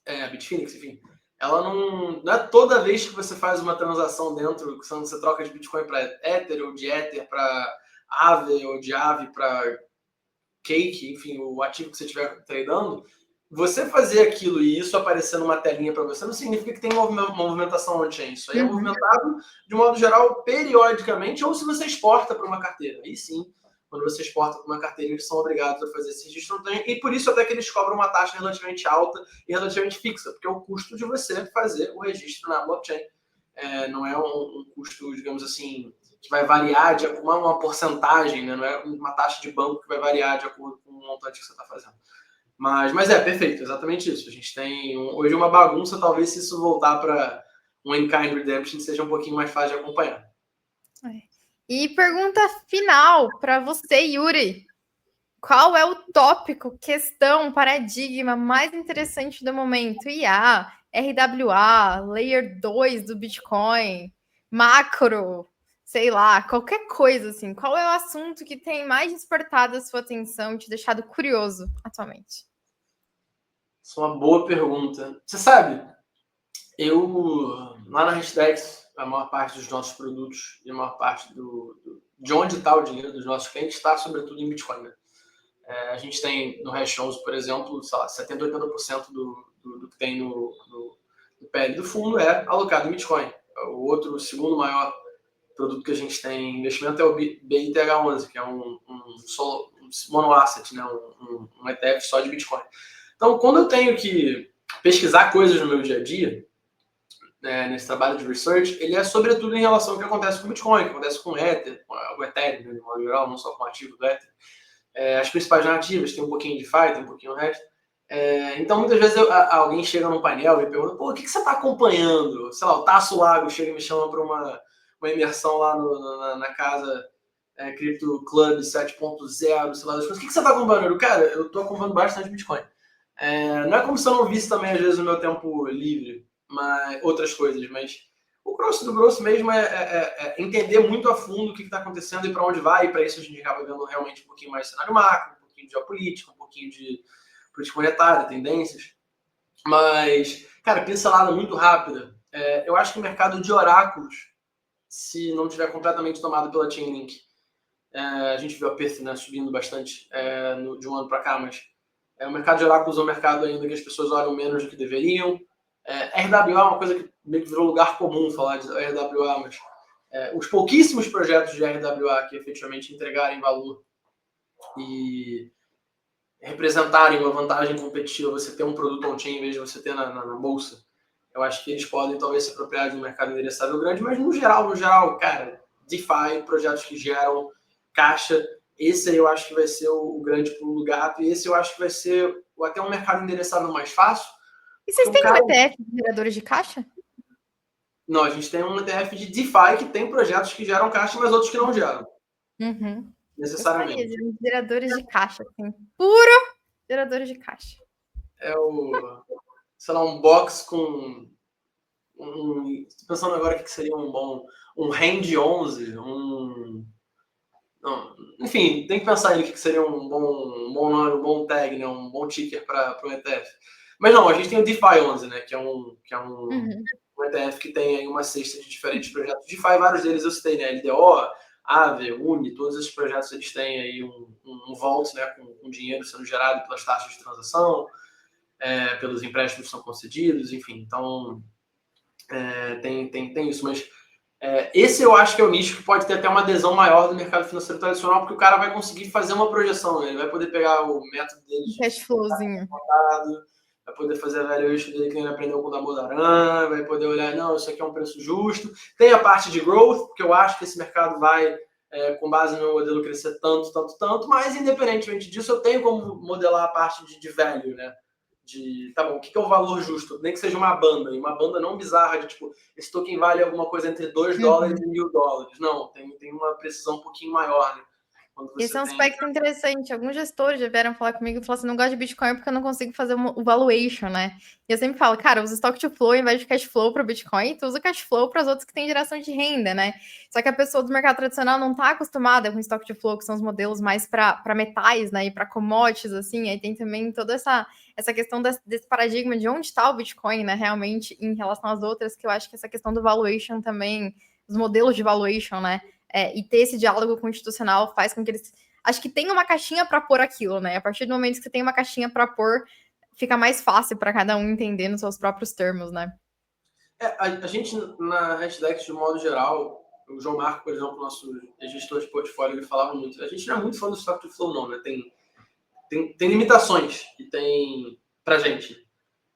a Bitfinex, enfim. Ela não é toda vez que você faz uma transação dentro, que você troca de Bitcoin para Ether, ou de Ether para Aave, ou de Aave para Cake, enfim, o ativo que você estiver tradando, você fazer aquilo e isso aparecer numa telinha para você não significa que tem movimentação on-chain. Isso aí é movimentado, de modo geral, periodicamente, ou se você exporta para uma carteira. Aí sim, quando você exporta para uma carteira, eles são obrigados a fazer esse registro. E por isso até que eles cobram uma taxa relativamente alta e relativamente fixa, porque é o custo de você fazer o registro na blockchain. Não é um custo, digamos assim, que vai variar de acordo com uma porcentagem, né? Não é uma taxa de banco que vai variar de acordo com o montante que você está fazendo. Mas perfeito, exatamente isso. A gente tem hoje uma bagunça, talvez se isso voltar para um in-kind redemption seja um pouquinho mais fácil de acompanhar. E pergunta final para você, Yuri. Qual é o tópico, questão, paradigma mais interessante do momento? IA, RWA, Layer 2 do Bitcoin, macro, sei lá, qualquer coisa assim. Qual é o assunto que tem mais despertado a sua atenção e te deixado curioso atualmente? Isso é uma boa pergunta. Você sabe, lá na Hashdex, a maior parte dos nossos produtos e a maior parte de onde está o dinheiro dos nossos clientes está sobretudo em Bitcoin, né? A gente tem no Hash 11, por exemplo, sei lá, 70%, 80% do que tem no PL do fundo é alocado em Bitcoin. O segundo maior produto que a gente tem em investimento é o BITH11, que é um mono asset, né? um ETF só de Bitcoin. Então, quando eu tenho que pesquisar coisas no meu dia a dia, nesse trabalho de research, ele é sobretudo em relação ao que acontece com o Bitcoin, que acontece com o Ether, com o Ethereum, de modo geral, não só com o ativo do Ether. As principais narrativas, tem um pouquinho de DeFi, tem um pouquinho o resto. Então, muitas vezes alguém chega num painel e me pergunta, pô, o que você está acompanhando? Sei lá, o Tasso Lago chega e me chama para uma imersão lá na casa Crypto Club 7.0, sei lá, das coisas. O que você está acompanhando? Cara, eu estou acompanhando bastante Bitcoin. Não é como se eu não visse também, às vezes, no meu tempo livre, outras coisas, mas o grosso do grosso mesmo é entender muito a fundo o que está acontecendo e para onde vai, e para isso a gente acaba vendo realmente um pouquinho mais de cenário macro, um pouquinho de geopolítica, um pouquinho de política monetária, tendências. Mas, cara, pincelada muito rápida. Eu acho que o mercado de oráculos, se não tiver completamente tomado pela Chainlink, a gente viu a Perth, né, subindo bastante de um ano para cá, mas o mercado de oráculos é um mercado ainda que as pessoas olham menos do que deveriam. RWA é uma coisa que meio que virou lugar comum falar de RWA, mas os pouquíssimos projetos de RWA que efetivamente entregarem valor e representarem uma vantagem competitiva, você ter um produto on-chain em vez de você ter na bolsa, Eu acho que eles podem talvez se apropriar de um mercado endereçável grande, mas no geral, cara, DeFi, projetos que geram caixa, esse aí eu acho que vai ser o grande pulo do gato, e esse eu acho que vai ser até um mercado endereçável mais fácil. E vocês têm um ETF de geradores de caixa? Não, a gente tem um ETF de DeFi que tem projetos que geram caixa, mas outros que não geram. Uhum. Necessariamente. Geradores de caixa, assim. Puro geradores de caixa. É sei lá, um box com tô pensando agora o que seria um bom, um Hand 11, não, enfim, tem que pensar aí o que seria um bom nome, um bom tag, né, um bom ticker para o ETF. Mas não, a gente tem o DeFi 11, né, que é um ETF que tem aí uma cesta de diferentes projetos. DeFi, vários deles eu citei, né, LDO, Aave, Uni, todos esses projetos eles têm aí um vault, né, com dinheiro sendo gerado pelas taxas de transação, pelos empréstimos que são concedidos, enfim, então tem isso, mas esse eu acho que é o nicho que pode ter até uma adesão maior do mercado financeiro tradicional, porque o cara vai conseguir fazer uma projeção, né? Ele vai poder pegar o método dele de cash flowzinho, vai poder fazer a valuation dele que ele aprendeu com o Damodaran, vai poder olhar, não, isso aqui é um preço justo. Tem a parte de growth, porque eu acho que esse mercado vai, com base no meu modelo, crescer tanto, mas independentemente disso, eu tenho como modelar a parte de value, né? Tá bom, o que é o valor justo? Nem que seja uma banda, e uma banda não bizarra de tipo, esse token vale alguma coisa entre $2 e $1.000. Não, tem uma precisão um pouquinho maior, né? Esse é um aspecto interessante. Alguns gestores já vieram falar comigo e falaram assim: não gosto de Bitcoin porque eu não consigo fazer o valuation, né? E eu sempre falo, cara, usa stock to flow em vez de cash flow para o Bitcoin, tu usa cash flow para as outras que têm geração de renda, né? Só que a pessoa do mercado tradicional não está acostumada com stock to flow, que são os modelos mais para metais, né? E para commodities, assim. Aí tem também toda essa questão desse paradigma de onde está o Bitcoin, né? Realmente, em relação às outras, que eu acho que essa questão do valuation também, os modelos de valuation, né? E ter esse diálogo com o institucional faz com que eles... Acho que tem uma caixinha para pôr aquilo, né? A partir do momento que você tem uma caixinha para pôr, fica mais fácil para cada um entender nos seus próprios termos, né? A gente, na Hashdex, de modo geral, o João Marco, por exemplo, nosso gestor de portfólio, ele falava muito. A gente não é muito fã do stock to flow, não, né? Tem limitações que tem pra gente.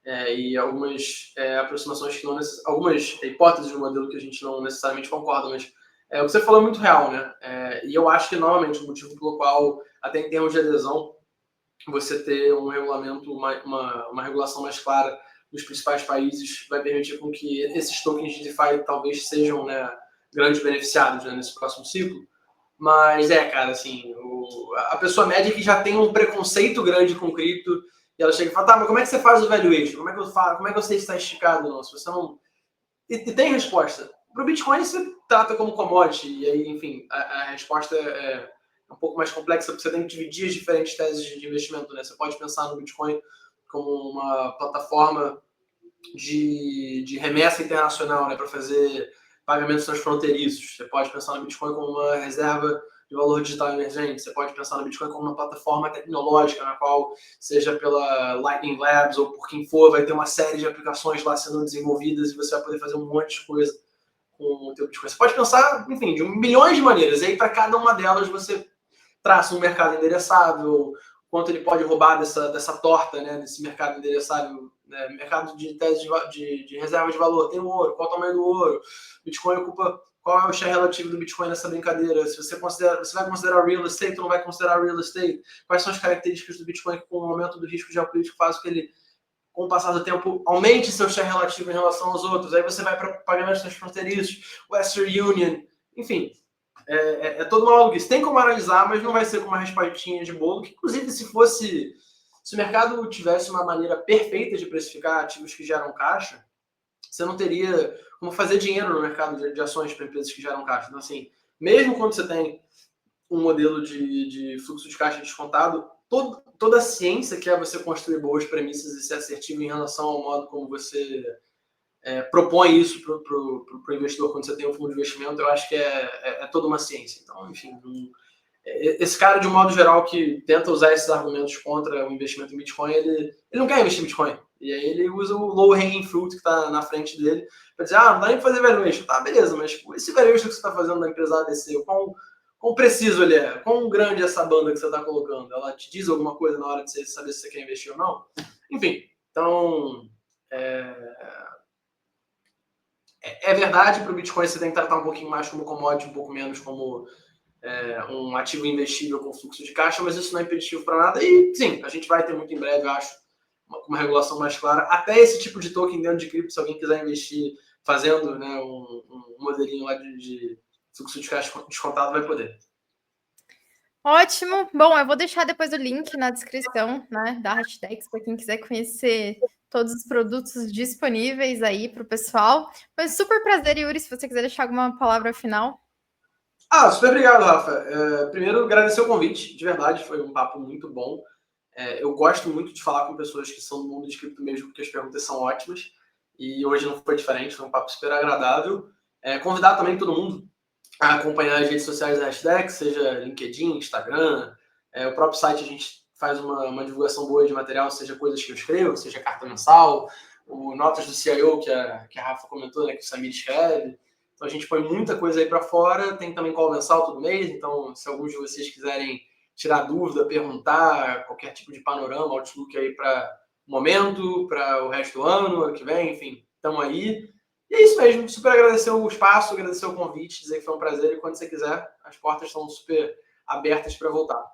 E algumas aproximações que não algumas hipóteses do modelo que a gente não necessariamente concorda, mas o que você falou é muito real, né? E eu acho que, novamente, o motivo pelo qual, até em termos de adesão, você ter um regulamento, uma regulação mais clara nos principais países vai permitir com que esses tokens de DeFi talvez sejam, né, grandes beneficiados, né, nesse próximo ciclo. Mas cara, assim, a pessoa média que já tem um preconceito grande com cripto, e ela chega e fala, tá, mas como é que você faz o valuation? Como é que eu faço? Como é que eu sei se está esticado ou não? Se você não... E tem resposta. Para o Bitcoin, você trata como commodity, e aí, enfim, a resposta é um pouco mais complexa, porque você tem que dividir as diferentes teses de investimento, né? Você pode pensar no Bitcoin como uma plataforma de remessa internacional, né, para fazer pagamentos transfronteiriços. Você pode pensar no Bitcoin como uma reserva de valor digital emergente. Você pode pensar no Bitcoin como uma plataforma tecnológica na qual, seja pela Lightning Labs ou por quem for, vai ter uma série de aplicações lá sendo desenvolvidas e você vai poder fazer um monte de coisa com o teu Bitcoin. Você pode pensar, enfim, de milhões de maneiras. E aí, para cada uma delas, você traça um mercado endereçável, quanto ele pode roubar dessa torta, né, desse mercado endereçável, né, mercado de tese de reserva de valor. Tem o ouro, qual o tamanho do ouro? Bitcoin ocupa... Qual é o share relativo do Bitcoin nessa brincadeira? Se você vai considerar real estate ou não vai considerar real estate? Quais são as características do Bitcoin que, com o aumento do risco geopolítico, faz com que ele, com o passar do tempo, aumente seu share relativo em relação aos outros? Aí você vai para pagamentos transfronteiriços, Western Union, enfim. É toda uma maluquice. Tem como analisar, mas não vai ser com uma respostinha de bolo, que, inclusive, se o mercado tivesse uma maneira perfeita de precificar ativos que geram caixa, você não teria como fazer dinheiro no mercado de ações para empresas que geram caixa. Então, assim, mesmo quando você tem um modelo de fluxo de caixa descontado, toda a ciência que é você construir boas premissas e ser assertivo em relação ao modo como você propõe isso para o investidor quando você tem um fundo de investimento, eu acho que é toda uma ciência. Então, enfim, esse cara, de um modo geral, que tenta usar esses argumentos contra o investimento em Bitcoin, ele não quer investir em Bitcoin. E aí ele usa o low hanging fruit que está na frente dele para dizer, não dá nem para fazer valuation. Tá, beleza, mas esse valuation que você está fazendo na empresa ADC, quão preciso ele é? Quão grande é essa banda que você está colocando? Ela te diz alguma coisa na hora de você saber se você quer investir ou não? Enfim, então... É verdade, para o Bitcoin você tem que tratar um pouquinho mais como commodity, um pouco menos como um ativo investível com fluxo de caixa, mas isso não é impeditivo para nada. E sim, a gente vai ter muito em breve, eu acho, uma regulação mais clara. Até esse tipo de token dentro de cripto, se alguém quiser investir fazendo, né, um modelinho lá de fluxo de caixa descontado, vai poder. Ótimo. Bom, eu vou deixar depois o link na descrição, né, da Hashdex, para quem quiser conhecer todos os produtos disponíveis aí para o pessoal. Foi um super prazer, Yuri, se você quiser deixar alguma palavra final. Super obrigado, Rafa. Primeiro, agradecer o convite, de verdade, foi um papo muito bom. Eu gosto muito de falar com pessoas que são do mundo de cripto mesmo, porque as perguntas são ótimas. E hoje não foi diferente, foi um papo super agradável. Convidar também todo mundo a acompanhar as redes sociais da Hashdex, seja LinkedIn, Instagram. O próprio site a gente faz uma divulgação boa de material, seja coisas que eu escrevo, seja carta mensal, o Notas do CIO, que a Rafa comentou, né, que o Samir escreve. Então a gente põe muita coisa aí para fora, tem também call mensal todo mês, então se alguns de vocês quiserem tirar dúvida, perguntar, qualquer tipo de panorama, outlook aí para o momento, para o resto do ano que vem, enfim, estamos aí. E é isso mesmo, super agradecer o espaço, agradecer o convite, dizer que foi um prazer e quando você quiser, as portas estão super abertas para voltar.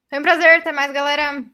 Foi um prazer, até mais, galera.